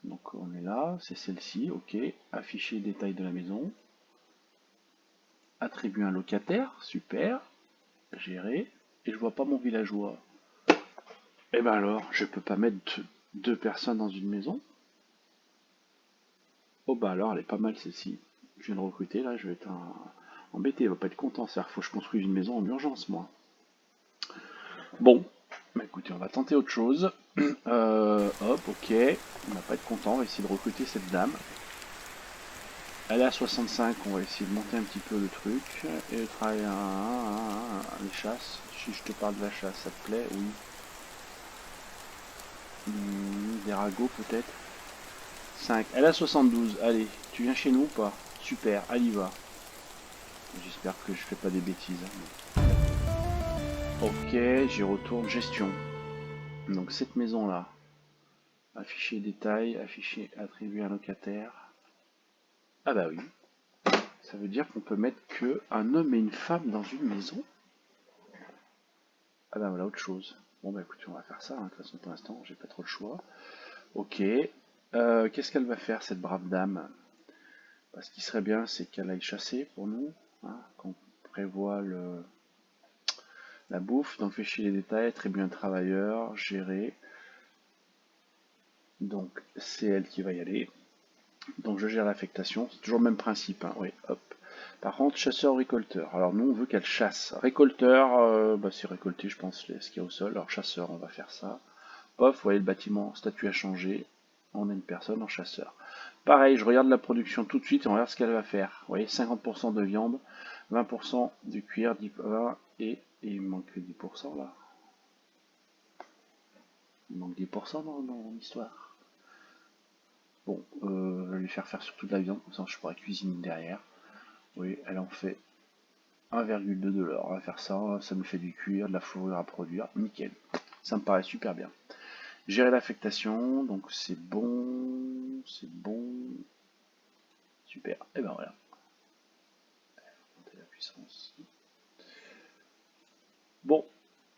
Donc on est là, c'est celle-ci, ok. Afficher les détails de la maison. Attribuer un locataire, super. Gérer. Et je vois pas mon villageois. Eh ben alors, je peux pas mettre deux personnes dans une maison? Oh bah alors, elle est pas mal celle-ci. Je viens de recruter, là, je vais être embêté, il va pas être content. C'est-à-dire qu'il faut que je construise une maison en urgence, moi. Bon, bah écoutez, on va tenter autre chose. Hop, ok. On va pas être content, on va essayer de recruter cette dame. Elle est à 65, on va essayer de monter un petit peu le truc. Et le travail les chasses. Si je te parle de la chasse, ça te plaît? Oui. Des ragots peut-être? 5. Elle a 72. Allez, tu viens chez nous ou pas? Super, elle y va. J'espère que je fais pas des bêtises. Ok, j'y retourne. Gestion. Donc cette maison là. Afficher détail, afficher, attribuer un locataire. Ah bah oui. Ça veut dire qu'on peut mettre que un homme et une femme dans une maison? Ah bah voilà autre chose. Bon bah écoutez, on va faire ça, hein. De toute façon pour l'instant j'ai pas trop le choix. Ok. Qu'est-ce qu'elle va faire cette brave dame? Ce qui serait bien c'est qu'elle aille chasser pour nous, hein, qu'on prévoit la bouffe, donc fichier les détails, attribuer un travailleur, gérer. Donc c'est elle qui va y aller. Donc je gère l'affectation, c'est toujours le même principe, hein. Oui, hop. Par contre, chasseur-récolteur. Alors nous, on veut qu'elle chasse. Récolteur, c'est récolter, je pense, ce qu'il y a au sol. Alors chasseur, on va faire ça. Pof, vous voyez le bâtiment, statut a changé. On a une personne en chasseur. Pareil, je regarde la production tout de suite et on regarde ce qu'elle va faire. Vous voyez, 50% de viande, 20% du cuir, 20, et il me manque 10% là. Il manque 10% dans mon histoire. Bon, je vais lui faire surtout de la viande, comme ça je pourrais cuisiner derrière. Oui, elle en fait 1,2 $. On va faire ça, ça me fait du cuir, de la fourrure à produire, nickel. Ça me paraît super bien. Gérer l'affectation, donc c'est bon, super. Et ben voilà. Monter la puissance. Bon,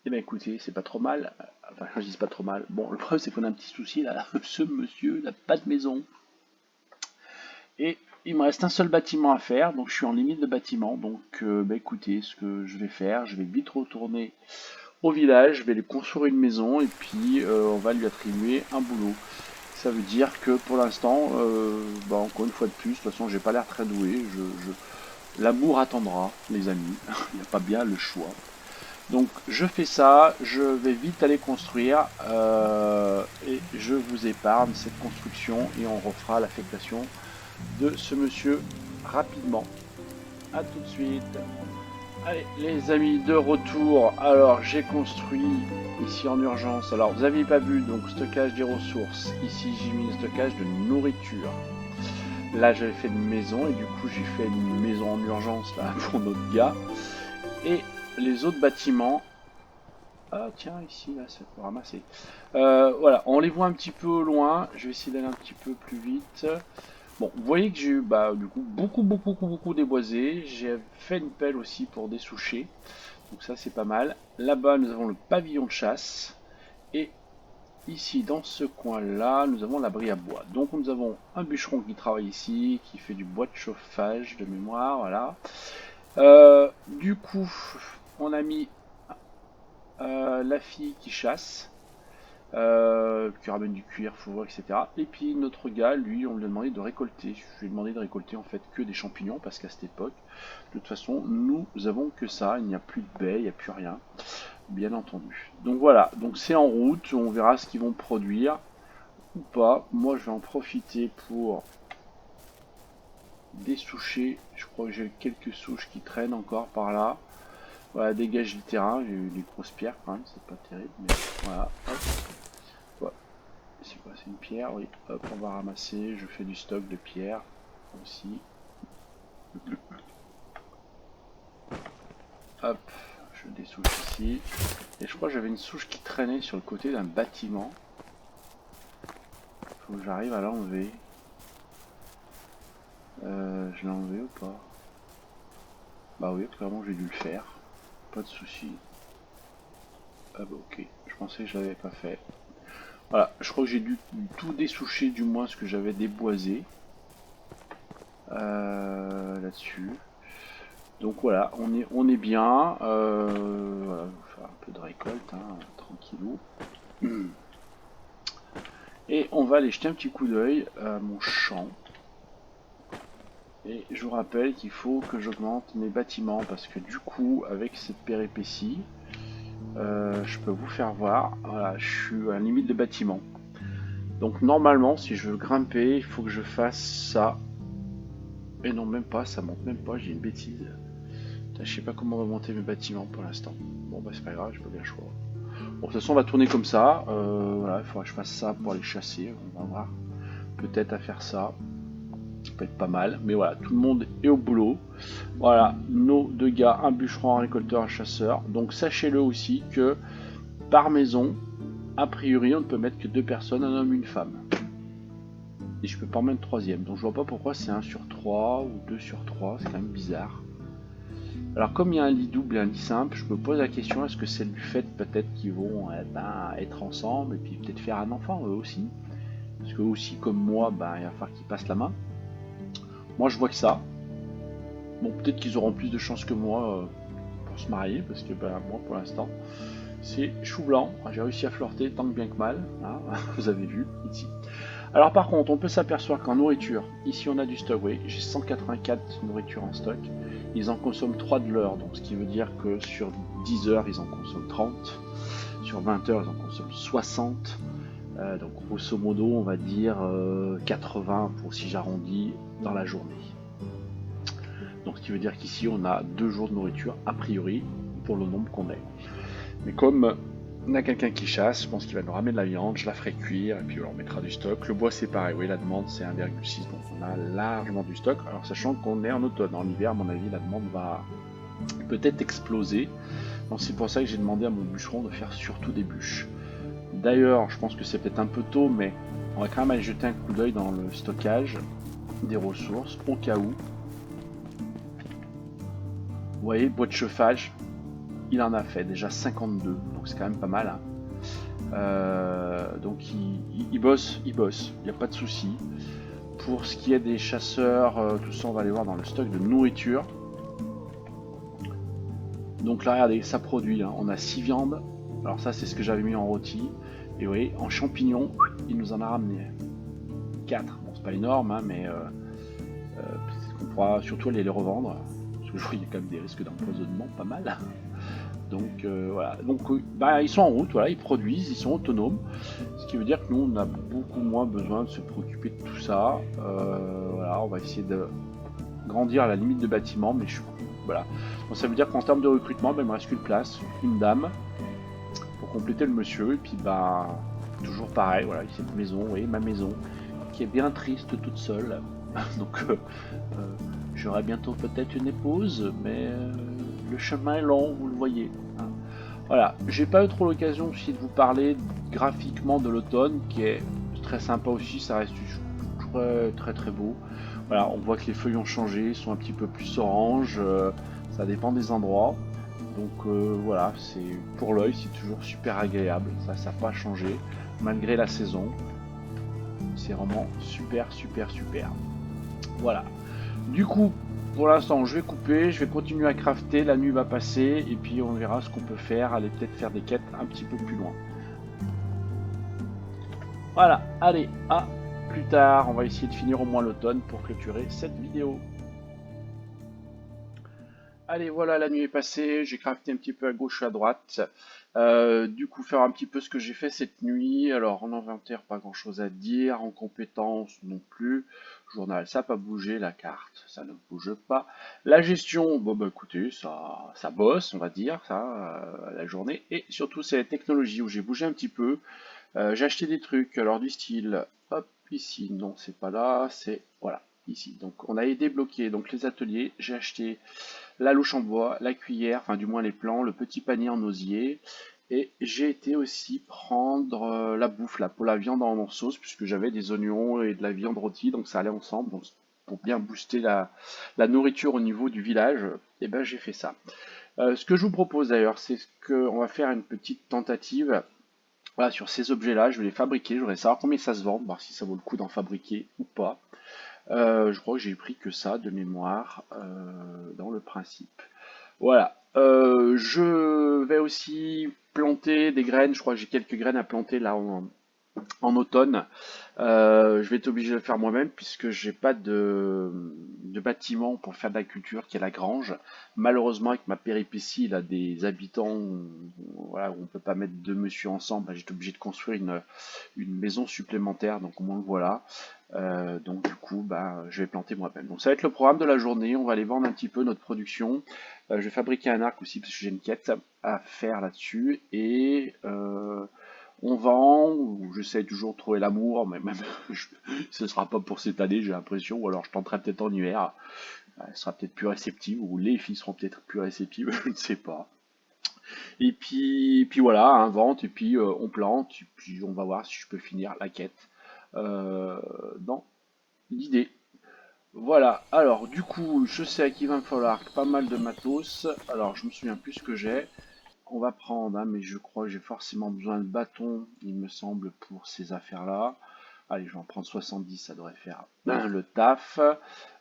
et ben écoutez, c'est pas trop mal. Enfin, je dis pas trop mal. Bon, le problème c'est qu'on a un petit souci là. Ce monsieur n'a pas de maison. Et il me reste un seul bâtiment à faire, donc je suis en limite de bâtiment. Donc écoutez, ce que je vais faire, je vais vite retourner au village, je vais lui construire une maison et puis on va lui attribuer un boulot. ça veut dire que pour l'instant, bah, encore une fois de plus, de toute façon j'ai pas l'air très doué, l'amour attendra les amis, il n'y a pas bien le choix. Donc je fais ça, je vais vite aller construire et je vous épargne cette construction et on refera l'affectation de ce monsieur rapidement. A tout de suite. Allez les amis, de retour. Alors j'ai construit ici en urgence. Alors vous n'aviez pas vu, donc stockage des ressources. Ici j'ai mis le stockage de nourriture. Là j'avais fait une maison et du coup j'ai fait une maison en urgence là pour notre gars. Et les autres bâtiments, ah tiens ici là ça peut ramasser, voilà on les voit un petit peu au loin, je vais essayer d'aller un petit peu plus vite. Bon vous voyez que j'ai eu du coup beaucoup déboisé, j'ai fait une pelle aussi pour dessoucher, donc ça c'est pas mal. Là-bas nous avons le pavillon de chasse et ici dans ce coin là nous avons l'abri à bois. Donc nous avons un bûcheron qui travaille ici, qui fait du bois de chauffage de mémoire, voilà. Du coup, on a mis la fille qui chasse, qui ramène du cuir, fourrure, etc. Et puis notre gars, lui, on lui a demandé de récolter. Je lui ai demandé de récolter en fait que des champignons parce qu'à cette époque, de toute façon, nous avons que ça. Il n'y a plus de baies, il n'y a plus rien, bien entendu. Donc voilà, donc c'est en route. On verra ce qu'ils vont produire ou pas. Moi, je vais en profiter pour dessoucher. Je crois que j'ai quelques souches qui traînent encore par là. Voilà, dégage le terrain, j'ai eu des grosses pierres quand même, c'est pas terrible, mais voilà, hop. Ouais. C'est quoi, c'est une pierre, oui, hop, on va ramasser, je fais du stock de pierres aussi. Hop, je dessouche ici. Et je crois que j'avais une souche qui traînait sur le côté d'un bâtiment. Faut que j'arrive à l'enlever. Je l'ai enlevé ou pas? Bah oui, clairement j'ai dû le faire. Pas de souci. Ah bah ok, je pensais que je l'avais pas fait. Voilà, je crois que j'ai dû tout dessoucher, du moins ce que j'avais déboisé là-dessus. Donc voilà, on est bien. Voilà, je vais faire un peu de récolte, hein, tranquillou. Et on va aller jeter un petit coup d'œil à mon champ. Et je vous rappelle qu'il faut que j'augmente mes bâtiments parce que du coup, avec cette péripétie, je peux vous faire voir. Voilà, je suis à la limite de bâtiment. Donc normalement, si je veux grimper, il faut que je fasse ça. Et non, même pas, ça monte même pas, j'ai une bêtise. Je sais pas comment on va monter mes bâtiments pour l'instant. Bon bah c'est pas grave, j'ai pas bien le choix. Bon, de toute façon on va tourner comme ça. Voilà, il faudra que je fasse ça pour aller chasser, on va voir. Peut-être à faire ça. Ça peut être pas mal. Mais voilà, tout le monde est au boulot. Voilà, nos deux gars, un bûcheron, un récolteur, un chasseur. Donc sachez-le aussi que par maison, a priori on ne peut mettre que 2 personnes, un homme et une femme. Et je peux pas en mettre 3e. Donc je vois pas pourquoi c'est 1 sur 3 ou 2 sur 3, c'est quand même bizarre. Alors comme il y a un lit double et un lit simple, je me pose la question, est-ce que c'est du fait peut-être qu'ils vont être ensemble et puis peut-être faire un enfant eux aussi? Parce que eux aussi comme moi, il va falloir qu'ils passent la main. Moi je vois que ça. Bon peut-être qu'ils auront plus de chance que moi pour se marier, parce que moi pour l'instant c'est chou blanc. J'ai réussi à flirter tant que bien que mal, hein, vous avez vu ici. Alors par contre, on peut s'apercevoir qu'en nourriture, ici on a du stock, oui, j'ai 184 nourritures en stock. Ils en consomment 3 de l'heure, donc ce qui veut dire que sur 10 heures, ils en consomment 30. Sur 20 heures, ils en consomment 60. Donc grosso modo, on va dire 80 pour si j'arrondis dans la journée. Donc ce qui veut dire qu'ici, on a 2 jours de nourriture, a priori, pour le nombre qu'on est. Mais comme on a quelqu'un qui chasse, je pense qu'il va nous ramener de la viande, je la ferai cuire et puis on mettra du stock. Le bois c'est pareil, oui la demande c'est 1,6, donc on a largement du stock. Alors sachant qu'on est en automne, en hiver à mon avis la demande va peut-être exploser. Donc c'est pour ça que j'ai demandé à mon bûcheron de faire surtout des bûches. D'ailleurs je pense que c'est peut-être un peu tôt, mais on va quand même aller jeter un coup d'œil dans le stockage des ressources au cas où. Vous voyez, bois de chauffage, il en a fait déjà 52, donc c'est quand même pas mal. Hein. Donc il bosse, il n'y a pas de souci. Pour ce qui est des chasseurs, tout ça on va aller voir dans le stock de nourriture. Donc là regardez, ça produit, hein. On a 6 viandes, alors ça c'est ce que j'avais mis en rôti. Et oui, en champignons, il nous en a ramené. 4. Bon, c'est pas énorme, hein, mais peut-être qu'on pourra surtout aller les revendre. Parce que je vois qu'il y a quand même des risques d'empoisonnement, pas mal. Donc voilà, donc bah, ils sont en route, voilà, ils produisent, ils sont autonomes, ce qui veut dire que nous on a beaucoup moins besoin de se préoccuper de tout ça. Voilà, on va essayer de grandir à la limite de bâtiment, mais voilà. Donc ça veut dire qu'en termes de recrutement, bah, il me reste qu'une place, une dame, pour compléter le monsieur, et puis bah toujours pareil, voilà, cette maison, vous voyez, ma maison, qui est bien triste toute seule. Donc j'aurai bientôt peut-être une épouse, mais le chemin est long, vous le voyez. Hein. Voilà, j'ai pas eu trop l'occasion aussi de vous parler graphiquement de l'automne, qui est très sympa aussi, ça reste très très très beau. Voilà, on voit que les feuilles ont changé, sont un petit peu plus orange, ça dépend des endroits. Donc voilà, c'est pour l'œil, c'est toujours super agréable, ça n'a pas changé, malgré la saison. C'est vraiment super super super. Voilà. Du coup, pour l'instant, je vais couper, je vais continuer à crafter, la nuit va passer, et puis on verra ce qu'on peut faire, aller peut-être faire des quêtes un petit peu plus loin. Voilà, allez, à plus tard, on va essayer de finir au moins l'automne pour clôturer cette vidéo. Allez, voilà, la nuit est passée, j'ai crafté un petit peu à gauche et à droite. Du coup, faire un petit peu ce que j'ai fait cette nuit. Alors, en inventaire, pas grand chose à dire. En compétences, non plus. Journal, ça n'a pas bougé. La carte, ça ne bouge pas. La gestion, bon, bah écoutez, ça bosse, on va dire, ça, la journée. Et surtout, c'est la technologie où j'ai bougé un petit peu. J'ai acheté des trucs, alors du style, hop, ici, non, c'est pas là, c'est, voilà, ici. Donc, on a débloqué donc les ateliers. J'ai acheté la louche en bois, la cuillère, enfin du moins les plans, le petit panier en osier. Et j'ai été aussi prendre la bouffe là, pour la viande en sauce, puisque j'avais des oignons et de la viande rôtie, donc ça allait ensemble. Donc, pour bien booster la nourriture au niveau du village, et ben j'ai fait ça. Ce que je vous propose d'ailleurs, c'est qu'on va faire une petite tentative. Voilà, sur ces objets-là, je vais les fabriquer, je voudrais savoir combien ça se vend, voir si ça vaut le coup d'en fabriquer ou pas. Je crois que j'ai pris que ça de mémoire dans le principe. Voilà. Je vais aussi planter des graines. Je crois que j'ai quelques graines à planter là en automne. Je vais être obligé de le faire moi-même puisque j'ai pas de bâtiment pour faire de la culture qui est la grange. Malheureusement, avec ma péripétie, il a des habitants, voilà, où on peut pas mettre deux monsieur ensemble. Bah, j'étais obligé de construire une maison supplémentaire, donc au moins voilà. Donc du coup, bah, je vais planter moi-même. Donc ça va être le programme de la journée. On va aller vendre un petit peu notre production. Je vais fabriquer un arc aussi parce que j'ai une quête à faire là-dessus et on vend, ou j'essaie toujours de trouver l'amour, mais même ce sera pas pour cette année, j'ai l'impression, ou alors je tenterai peut-être en hiver, elle sera peut-être plus réceptive, ou les filles seront peut-être plus réceptives, je ne sais pas. Et puis voilà, un vente, et puis on plante, et puis on va voir si je peux finir la quête dans l'idée. Voilà, alors du coup, je sais qu'il va me falloir pas mal de matos, alors je me souviens plus ce que j'ai. On va prendre, hein, mais je crois que j'ai forcément besoin de bâtons, il me semble, pour ces affaires-là. Allez, je vais en prendre 70, ça devrait faire le taf.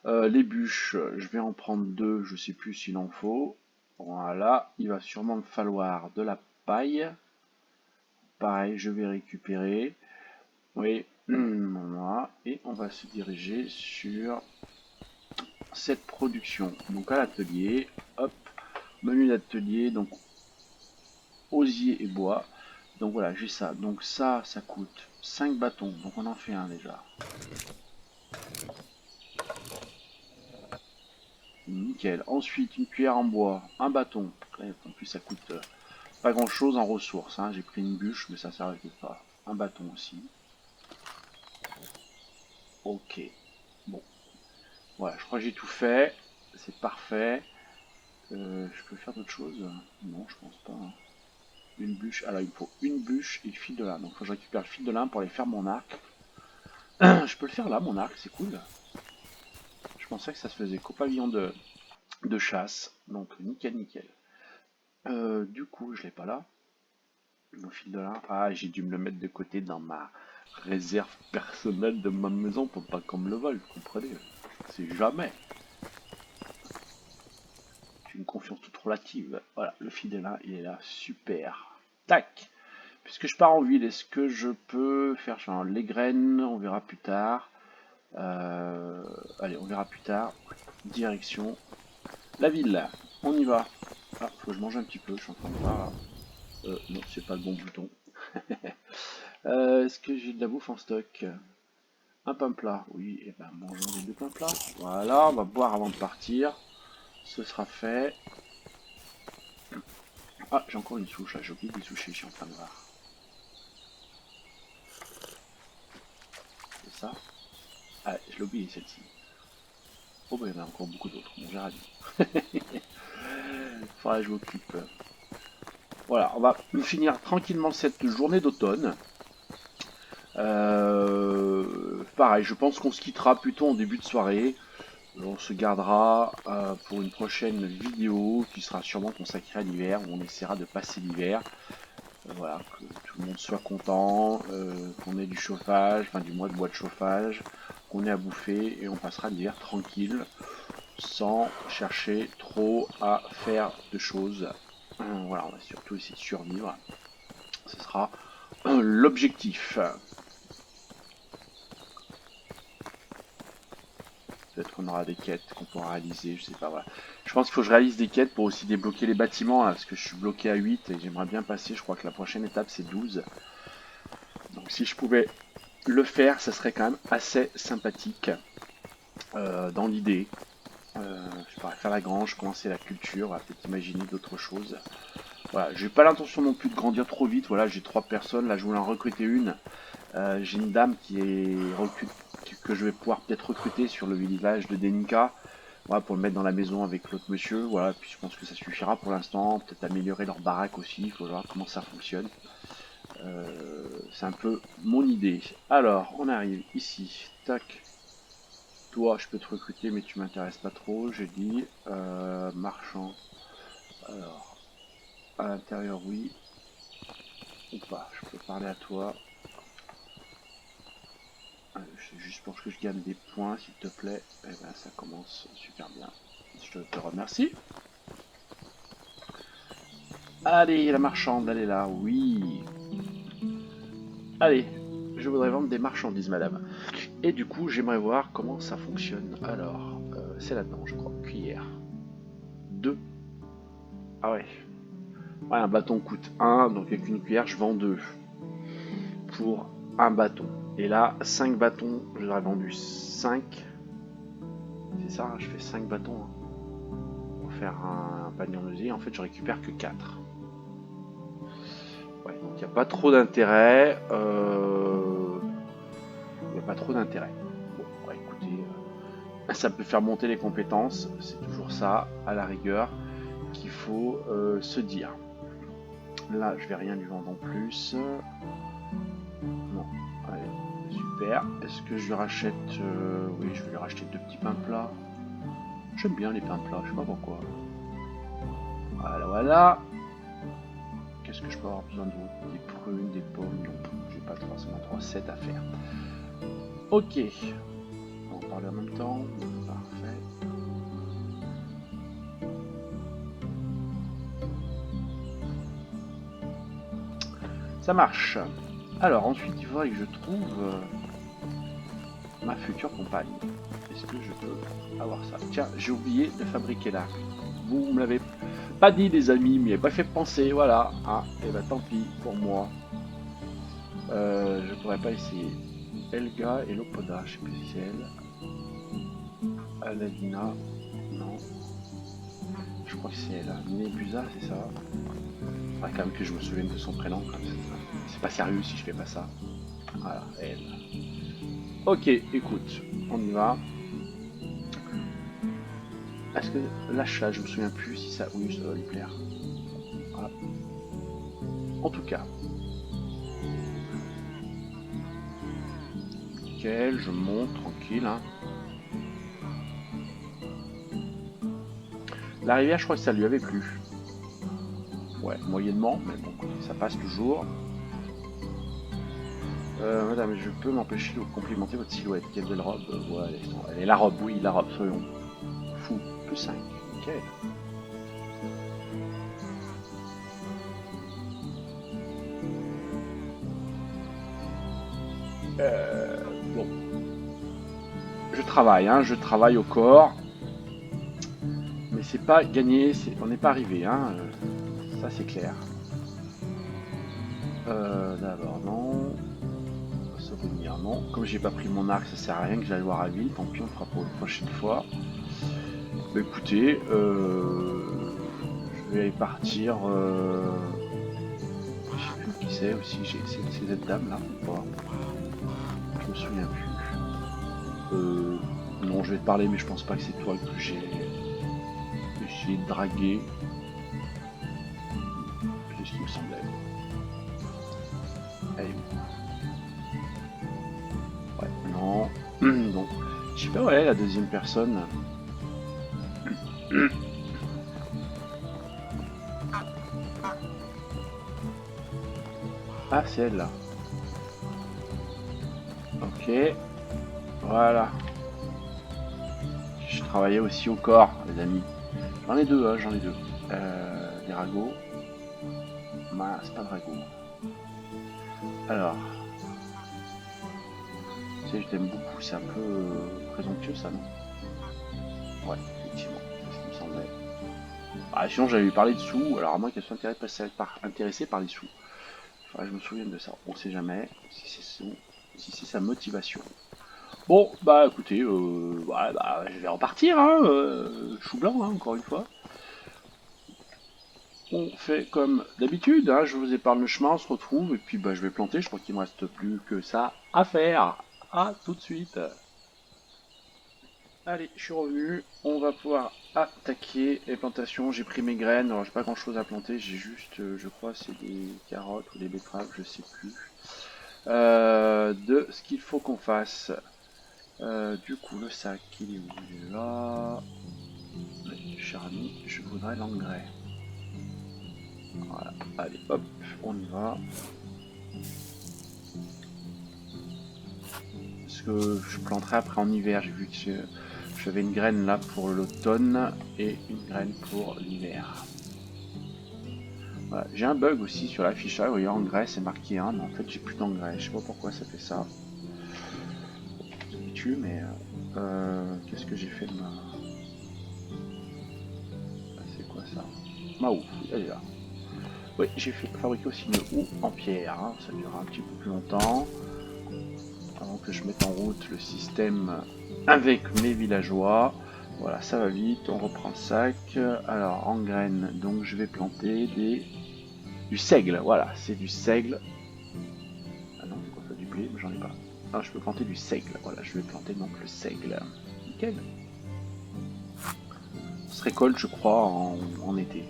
Les bûches, je vais en prendre deux, je sais plus s'il en faut. Voilà, il va sûrement me falloir de la paille. Pareil, je vais récupérer. Oui, voilà. Et on va se diriger sur cette production. Donc à l'atelier, hop, menu d'atelier, donc osier et bois. Donc voilà, j'ai ça. Donc ça coûte 5 bâtons. Donc on en fait un déjà. Nickel. Ensuite, une cuillère en bois, un bâton. En plus, ça coûte pas grand chose en ressources. Hein. J'ai pris une bûche, mais ça s'arrête pas. Un bâton aussi. Ok. Bon. Voilà, je crois que j'ai tout fait. C'est parfait. Je peux faire d'autres choses? Non, je pense pas. Hein. Une bûche. Alors, il me faut une bûche et le fil de lin. Donc, il faut que je récupère le fil de lin pour aller faire mon arc. Je peux le faire là, mon arc, c'est cool. Je pensais que ça se faisait qu'au pavillon de chasse. Donc, nickel, nickel. Du coup, je l'ai pas là. Mon fil de lin. Ah, j'ai dû me le mettre de côté dans ma réserve personnelle de ma maison pour pas qu'on me le vole, vous comprenez? C'est jamais. J'ai une confiance toute relative. Voilà, le fil de lin, il est là. Super. Tac. Puisque je pars en ville, est-ce que je peux faire genre, les graines? On verra plus tard. Allez, on verra plus tard. Direction la ville. On y va. Ah, faut que je mange un petit peu, je suis en train de voir. Non, c'est pas le bon bouton. Est-ce que j'ai de la bouffe en stock? Un pain plat, oui, et ben mangeons les 2 pains plats. Voilà, on va boire avant de partir. Ce sera fait. Ah, j'ai encore une souche, là, j'ai oublié des sushis, je suis en train de voir. C'est ça? Ah, je l'ai oublié celle-ci. Oh, bah il y en a encore beaucoup d'autres, on verra bien. Faudra que je m'occupe. Voilà, on va finir tranquillement cette journée d'automne. Pareil, je pense qu'on se quittera plutôt en début de soirée. On se gardera pour une prochaine vidéo qui sera sûrement consacrée à l'hiver, où on essaiera de passer l'hiver. Voilà, que tout le monde soit content, qu'on ait du chauffage, enfin du moins de bois de chauffage, qu'on ait à bouffer et on passera l'hiver tranquille, sans chercher trop à faire de choses. Voilà, on va surtout essayer de survivre. Ce sera l'objectif. Peut-être qu'on aura des quêtes qu'on pourra réaliser, je sais pas, voilà. Je pense qu'il faut que je réalise des quêtes pour aussi débloquer les bâtiments, là, parce que je suis bloqué à 8 et j'aimerais bien passer, je crois que la prochaine étape c'est 12. Donc si je pouvais le faire, ça serait quand même assez sympathique dans l'idée. Je pourrais faire la grange, commencer la culture, peut-être imaginer d'autres choses. Voilà, j'ai pas l'intention non plus de grandir trop vite, voilà, j'ai 3 personnes, là je voulais en recruter une. J'ai une dame qui est que je vais pouvoir peut-être recruter sur le village de Denica, voilà, pour le mettre dans la maison avec l'autre monsieur. Voilà, puis je pense que ça suffira pour l'instant. Peut-être améliorer leur baraque aussi, il faut voir comment ça fonctionne. C'est un peu mon idée. Alors, on arrive ici. Tac. Toi, je peux te recruter, mais tu m'intéresses pas trop. J'ai dit marchand. Alors, à l'intérieur, oui. Ou pas. Je peux parler à toi. C'est juste pour que je gagne des points, s'il te plaît. Et ben, ça commence super bien. Je te remercie. Allez, la marchande, elle est là. Oui. Allez, je voudrais vendre des marchandises, madame. Et du coup, j'aimerais voir comment ça fonctionne. Alors, c'est là-dedans, je crois. Cuillère. 2. Ah ouais. Ouais, un bâton coûte 1, donc avec une cuillère, je vends 2. Pour un bâton. Et là, 5 bâtons, j'aurais vendu 5. C'est ça, je fais 5 bâtons. Pour faire un panier en osier. En fait, je récupère que 4. Ouais, donc il n'y a pas trop d'intérêt. Il n'y a pas trop d'intérêt. Bon, ouais, écoutez, ça peut faire monter les compétences. C'est toujours ça, à la rigueur, qu'il faut se dire. Là, je vais rien lui vendre en plus. Non, allez, super. Est-ce que je lui rachète... oui, je vais lui racheter 2 petits pains plats. J'aime bien les pains plats, je sais pas pourquoi. Voilà, voilà. Qu'est-ce que je peux avoir besoin d'autre? Des prunes, des pommes? Non, j'ai pas 307 à faire. Ok. On va en parler en même temps. Parfait. Ça marche. Alors ensuite, il faudrait que je trouve ma future compagne. Est-ce que je peux avoir ça? Tiens, j'ai oublié de fabriquer l'arc. Vous me l'avez pas dit, les amis, mais pas fait penser. Voilà. Ah, et bah tant pis pour moi. Je pourrais pas essayer. Elga et Lopoda, je sais plus si c'est elle. Aladina, non. Je crois que c'est elle. Nebusa, c'est ça. Faudrait quand même que je me souvienne de son prénom. C'est pas sérieux si je fais pas ça. Voilà, elle. Ok, écoute, on y va. Est-ce que l'achat, je me souviens plus si ça... Oui, ça va lui plaire. Voilà. En tout cas. Nickel, je monte tranquille. Hein. La rivière, je crois que ça lui avait plu. Ouais, moyennement, mais bon, ça passe toujours. Madame, je peux m'empêcher de vous complimenter votre silhouette. Quelle belle robe. Ouais, elle est la robe, oui, la robe, soyons fou. Plus 5. Ok. Bon. je travaille, hein, je travaille au corps. Mais c'est pas gagné, on n'est pas arrivé, hein, ça c'est clair. D'abord non. Souvenir non. Comme j'ai pas pris mon arc, ça sert à rien que j'aille voir à ville. Tant pis, on fera pour une prochaine fois. Bah écoutez, je vais aller partir. Je sais plus qui c'est aussi. C'est cette dame là ou pas? Je me souviens plus. Non, je vais te parler, mais je pense pas que c'est toi que j'ai dragué. C'est ce qui me semblait. Allez. Ouais, non. Donc, je sais pas, ouais, la deuxième personne. Ah, c'est elle là. Ok. Voilà. Je travaillais aussi au corps, les amis. J'en ai deux, hein, j'en ai deux. Des ragots. Bah, c'est pas de ragots. Alors. Tu sais, je t'aime beaucoup, c'est un peu présomptueux ça, non? Ouais, effectivement, c'est ce qui me semblait. Ah, sinon, j'avais parlé de sous, alors à moins qu'elle soit intéressée par les sous. Faudrait que je me souvienne de ça. On sait jamais si c'est sa motivation. Bon, bah écoutez, ouais, bah, je vais repartir, hein, chou blanc, hein, encore une fois. On fait comme d'habitude, hein, je vous épargne le chemin, on se retrouve, et puis bah, je vais planter, je crois qu'il me reste plus que ça à faire. À tout de suite. Allez, je suis revenu, on va pouvoir attaquer les plantations, j'ai pris mes graines, alors j'ai pas grand chose à planter, j'ai juste, je crois, c'est des carottes ou des betteraves, je sais plus, de ce qu'il faut qu'on fasse. Du coup, le sac, il est où? Il est là. Mais, cher ami, je voudrais l'engrais. Voilà, allez, hop, on y va. Parce que je planterai après en hiver, j'ai vu que j'avais une graine là pour l'automne et une graine pour l'hiver. Voilà. J'ai un bug aussi sur l'affichage, vous voyez, engrais c'est marqué 1, mais en fait j'ai plus d'engrais, je sais pas pourquoi ça fait ça. C'est mais qu'est-ce que j'ai fait de ma... C'est quoi ça? Ma houe, elle est là. Oui, j'ai fabriqué aussi une houe en pierre, hein. Ça durera un petit peu plus longtemps. Avant que je mette en route le système avec mes villageois. Voilà, ça va vite, on reprend le sac. Alors, en graines, donc je vais planter du seigle, voilà, c'est du seigle. Ah non, c'est quoi ça, du blé? J'en ai pas. Ah, je peux planter du seigle, voilà, je vais planter donc le seigle. Nickel. Ça se récolte, je crois, en été.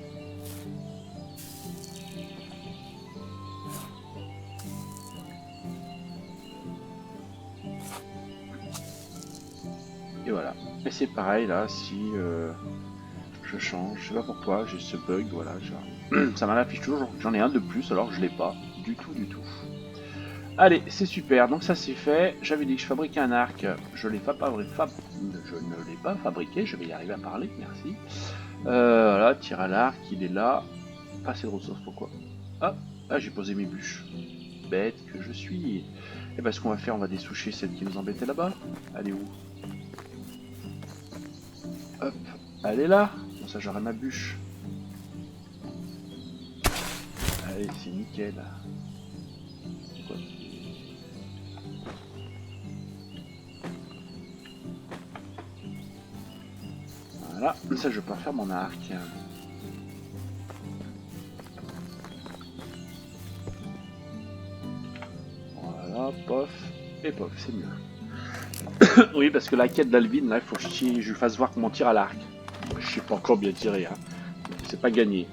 Et voilà. Et c'est pareil là, si je change, je sais pas pourquoi, j'ai ce bug, voilà, ça m'affiche toujours, j'en ai un de plus alors que je l'ai pas, du tout, du tout. Allez, c'est super, donc ça c'est fait, j'avais dit que je fabriquais un arc, je ne l'ai pas fabriqué, je vais y arriver à parler, merci. Voilà, tir à l'arc, il est là, pas assez de ressources, pourquoi? Ah, là j'ai posé mes bûches, bête que je suis. Et ben ce qu'on va faire, on va dessoucher celle qui nous embêtait là-bas, elle est où? Hop, elle est là, comme ça j'aurai ma bûche. Allez, c'est nickel. C'est quoi? Voilà, ça je peux faire mon arc. Voilà, pof, et pof, c'est mieux. Oui, parce que la quête d'Alvin, là, il faut que je lui fasse voir comment on tire à l'arc. Je sais pas encore bien tirer, hein. C'est pas gagné.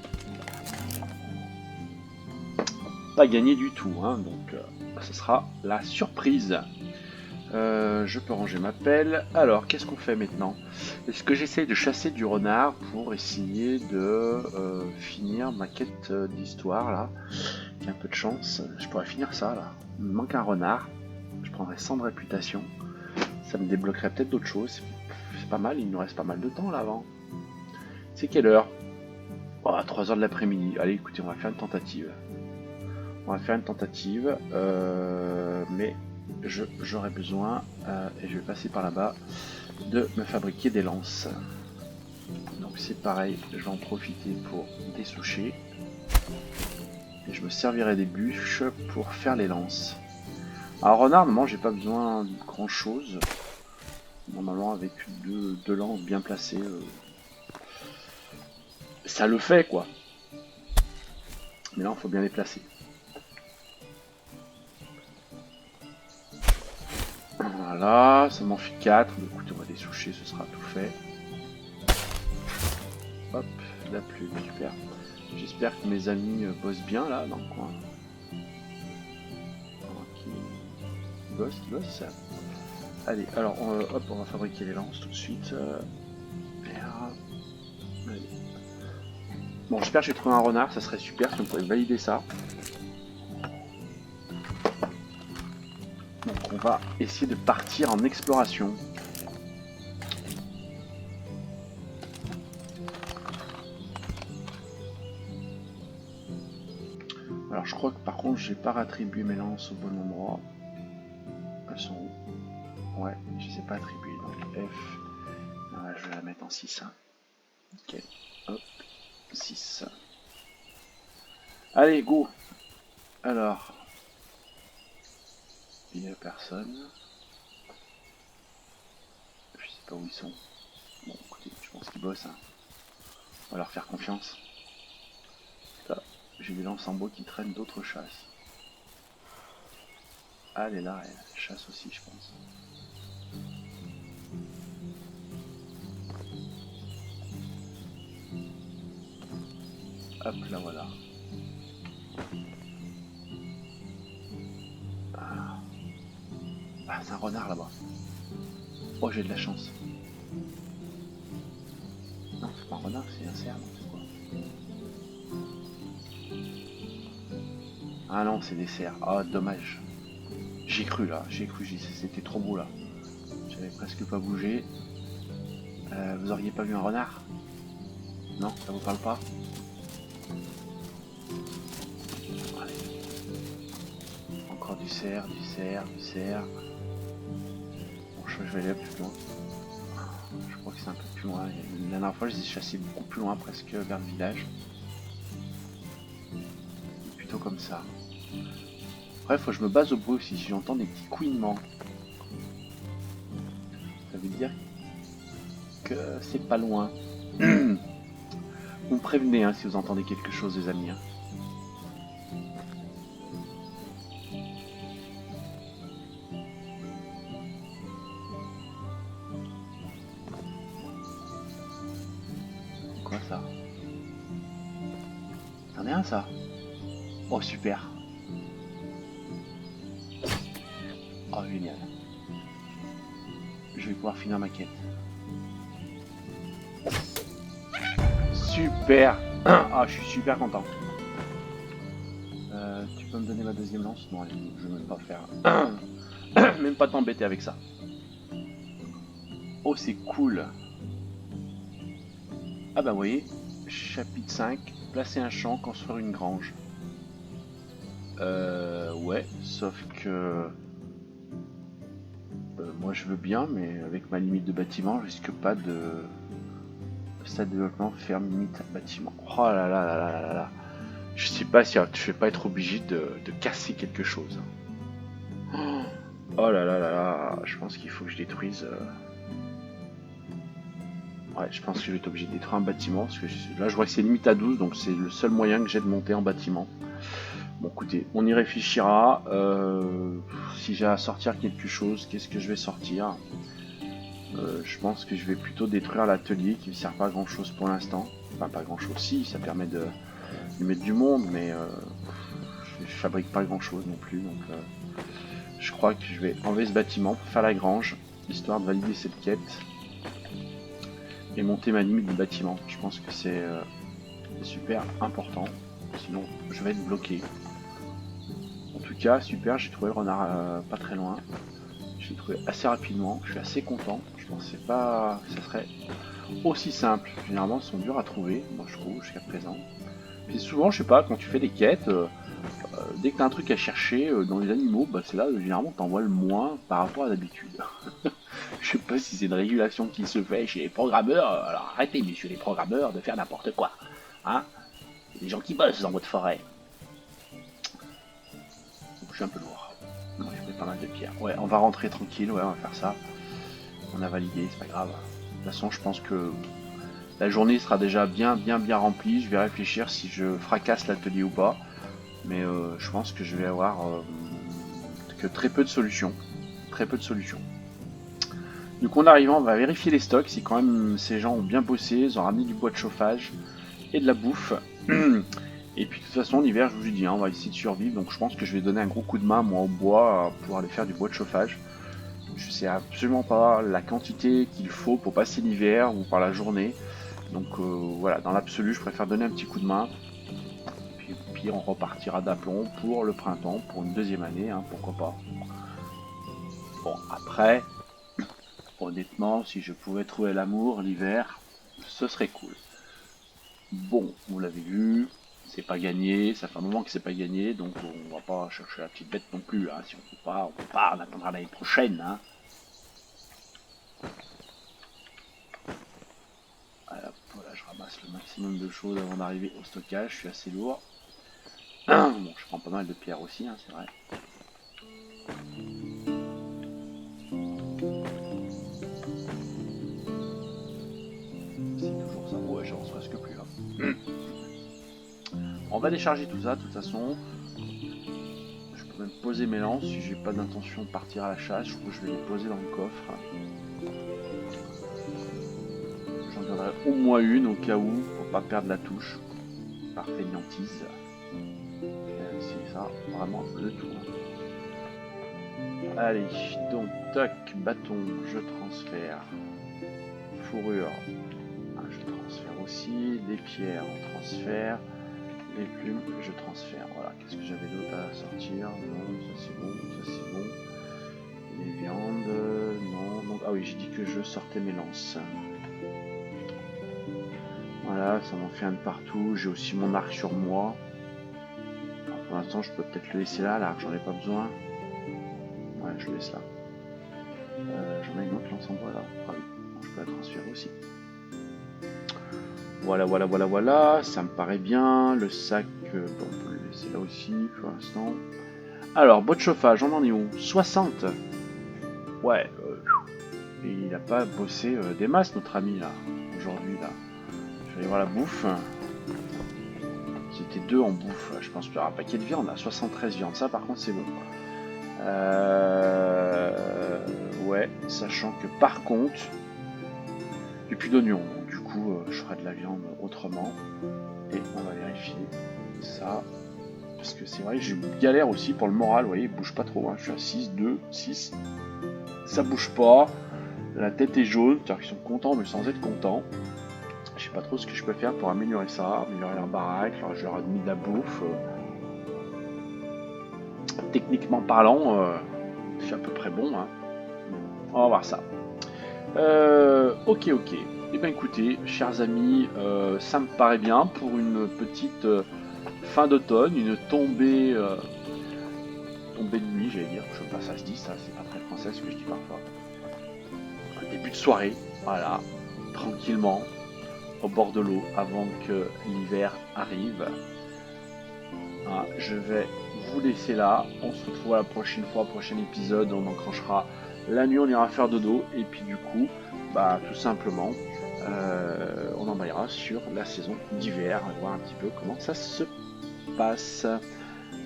Pas gagné du tout, hein, donc ce sera la surprise. Je peux ranger ma pelle. Alors, qu'est-ce qu'on fait maintenant? Est-ce que j'essaye de chasser du renard pour essayer de finir ma quête d'histoire, là? J'ai un peu de chance, je pourrais finir ça, là. Il me manque un renard. Je prendrais 100 de réputation. Ça me débloquerait peut-être d'autres choses. C'est pas mal, il nous reste pas mal de temps, là, avant. C'est quelle heure? Oh, 3h de l'après-midi. Allez, écoutez, on va faire une tentative. On va faire une tentative, mais j'aurai besoin, et je vais passer par là-bas, de me fabriquer des lances. Donc c'est pareil, je vais en profiter pour dessoucher. Et je me servirai des bûches pour faire les lances. Alors renard, normalement j'ai pas besoin de grand chose. Normalement avec deux lances bien placées, ça le fait quoi. Mais là il faut bien les placer. Voilà, ça m'en fait 4. Écoutez, on va dessoucher, ce sera tout fait. Hop, la pluie, super. J'espère que mes amis bossent bien là dans le coin. Qui bosse. Allez, alors hop, on va fabriquer les lances tout de suite. Allez. Bon, j'espère que j'ai trouvé un renard, ça serait super si on pouvait valider ça. Donc on va essayer de partir en exploration. Alors je crois que par contre j'ai pas attribué mes lances au bon endroit. Elles sont où? Ouais, je les ai pas attribuées. Donc F. Ouais, je vais la mettre en 6. Ok. Hop. 6. Allez, go. Alors. Il n'y a personne. Je sais pas où ils sont. Bon, écoutez, je pense qu'ils bossent. Hein. On va leur faire confiance. J'ai des lances en bois qui traînent d'autres chasses. Ah, elle est là, elle chasse aussi, je pense. Hop, là voilà. Ah, c'est un renard là-bas. Oh, j'ai de la chance. Non, c'est pas un renard, c'est un cerf, c'est quoi? Ah non, c'est des cerfs. Ah, dommage. J'ai cru là, c'était trop beau là. J'avais presque pas bougé. Vous auriez pas vu un renard? Non, ça vous parle pas? Allez. Encore du cerf. Bon, je vais aller plus loin. Je crois que c'est un peu plus loin. La dernière fois, je les ai chassés beaucoup plus loin, presque vers le village. Plutôt comme ça. Après, faut que je me base au bruit aussi. Si j'entends des petits couinements, ça veut dire que c'est pas loin. Vous me prévenez hein, si vous entendez quelque chose, les amis. Hein. C'est quoi ça? C'en est un ça? Oh super. Oh génial. Je vais pouvoir finir ma quête. Super. Ah je suis super content. Tu peux me donner ma deuxième lance? Non allez, je vais même pas faire. Même pas t'embêter avec ça. Oh c'est cool. Ah bah vous voyez, chapitre 5, placer un champ, construire une grange. Ouais, sauf que moi je veux bien, mais avec ma limite de bâtiment, je risque pas de stade de développement faire limite bâtiment. Oh là là là là là là. Je sais pas si je vais pas être obligé de casser quelque chose. Oh là là là là, je pense qu'il faut que je détruise. Ouais, je pense que je vais être obligé de détruire un bâtiment, parce que là je vois que c'est limite à 12, donc c'est le seul moyen que j'ai de monter en bâtiment. Bon écoutez, on y réfléchira. Si j'ai à sortir quelque chose, qu'est-ce que je vais sortir? Je pense que je vais plutôt détruire l'atelier qui ne sert pas à grand chose pour l'instant. Enfin pas grand chose, si, ça permet de mettre du monde, mais je fabrique pas grand chose non plus. Donc je crois que je vais enlever ce bâtiment pour faire la grange, histoire de valider cette quête. Et monter ma limite du bâtiment. Je pense que c'est super important. Sinon je vais être bloqué. En tout cas, super, j'ai trouvé le renard pas très loin. J'ai trouvé assez rapidement, je suis assez content. Je pensais pas que ça serait aussi simple. Généralement, ils sont durs à trouver, moi je trouve, jusqu'à présent. Puis souvent, je sais pas, quand tu fais des quêtes, dès que tu as un truc à chercher dans les animaux, bah, c'est là généralement tu en vois le moins par rapport à d'habitude. Je sais pas si c'est une régulation qui se fait chez les programmeurs. Alors arrêtez, messieurs les programmeurs, de faire n'importe quoi. Hein, les gens qui bossent dans votre forêt. Je suis un peu lourd. Non, j'ai pris pas mal de pierres. Ouais, on va rentrer tranquille, ouais, on va faire ça. On a validé, c'est pas grave. De toute façon, je pense que la journée sera déjà bien remplie. Je vais réfléchir si je fracasse l'atelier ou pas. Mais je pense que je vais avoir que très peu de solutions. Très peu de solutions. Donc en arrivant, on va vérifier les stocks, si quand même ces gens ont bien bossé, ils ont ramené du bois de chauffage et de la bouffe. Et puis de toute façon, l'hiver, je vous ai dit, hein, on va essayer de survivre, donc je pense que je vais donner un gros coup de main, moi, au bois, pour aller faire du bois de chauffage. Je sais absolument pas la quantité qu'il faut pour passer l'hiver ou par la journée. Donc voilà, dans l'absolu, je préfère donner un petit coup de main. Puis au pire, on repartira d'aplomb pour le printemps, pour une deuxième année, hein, pourquoi pas. Bon, après, honnêtement, si je pouvais trouver l'amour l'hiver, ce serait cool. Bon, vous l'avez vu, c'est pas gagné, ça fait un moment que c'est pas gagné, donc on va pas chercher la petite bête non plus, hein. Si on peut pas, on attendra l'année prochaine, hein. Voilà, je ramasse le maximum de choses avant d'arriver au stockage, je suis assez lourd. Bon, je prends pas mal de pierres aussi, hein, c'est vrai. C'est toujours ça, ouais, j'en presque plus là. On va décharger tout ça, de toute façon. Je peux même poser mes lances si j'ai pas d'intention de partir à la chasse. Je crois que je vais les poser dans le coffre. J'en garderai au moins une au cas où, pour pas perdre la touche. Par fainéantise. C'est ça, vraiment le tout. Allez, donc, toc, bâton, je transfère. Fourrure, je transfère aussi. Les pierres, on transfère. Les plumes, je transfère. Voilà, qu'est-ce que j'avais d'autre à sortir? Non, ça c'est bon, ça c'est bon. Les viandes, non. Donc, ah oui, j'ai dit que je sortais mes lances. Voilà, ça m'en fait un de partout. J'ai aussi mon arc sur moi. Alors, pour l'instant, je peux peut-être le laisser là. L'arc, j'en ai pas besoin. Ouais, je le laisse là. J'en ai une autre lance en bois là. Ah oui, je peux la transférer aussi. Voilà. Ça me paraît bien. Le sac, bon, on peut le laisser là aussi pour l'instant. Alors, bois de chauffage, on en est où? 60. Ouais, il a pas bossé des masses, notre ami là, aujourd'hui là. Je vais aller voir la bouffe. C'était 2 en bouffe. Je pense qu'il y aura un paquet de viande, à 73 viandes. Ça, par contre, c'est bon. Ouais, sachant que par contre, j'ai plus d'oignons. Donc, du coup, je ferai de la viande autrement. Et on va vérifier ça. Parce que c'est vrai que j'ai une galère aussi pour le moral. Vous voyez, il bouge pas trop. Hein. Je suis à 6, 2, 6. Ça bouge pas. La tête est jaune. C'est-à-dire qu'ils sont contents, mais sans être contents. Je sais pas trop ce que je peux faire pour améliorer ça, améliorer leur baraque. Alors, je leur ai mis de la bouffe. Techniquement parlant, je suis à peu près bon. Hein. On va voir ça. Ok. Eh bien écoutez, chers amis, ça me paraît bien pour une petite fin d'automne, une tombée de nuit, j'allais dire. Je sais pas, ça se dit, ça, c'est pas très français ce que je dis parfois. Un début de soirée, voilà, tranquillement, au bord de l'eau, avant que l'hiver arrive. Ah, je vais vous laisser là. On se retrouve la prochaine fois, prochain épisode. On enclenchera la nuit, on ira faire dodo. Et puis du coup, bah tout simplement, on embrayera sur la saison d'hiver. Voir un petit peu comment ça se passe.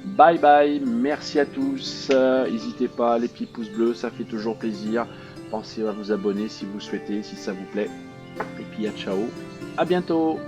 Bye bye, merci à tous. N'hésitez pas, les petits pouces bleus, ça fait toujours plaisir. Pensez à vous abonner si vous souhaitez, si ça vous plaît. Et puis à ciao, à bientôt.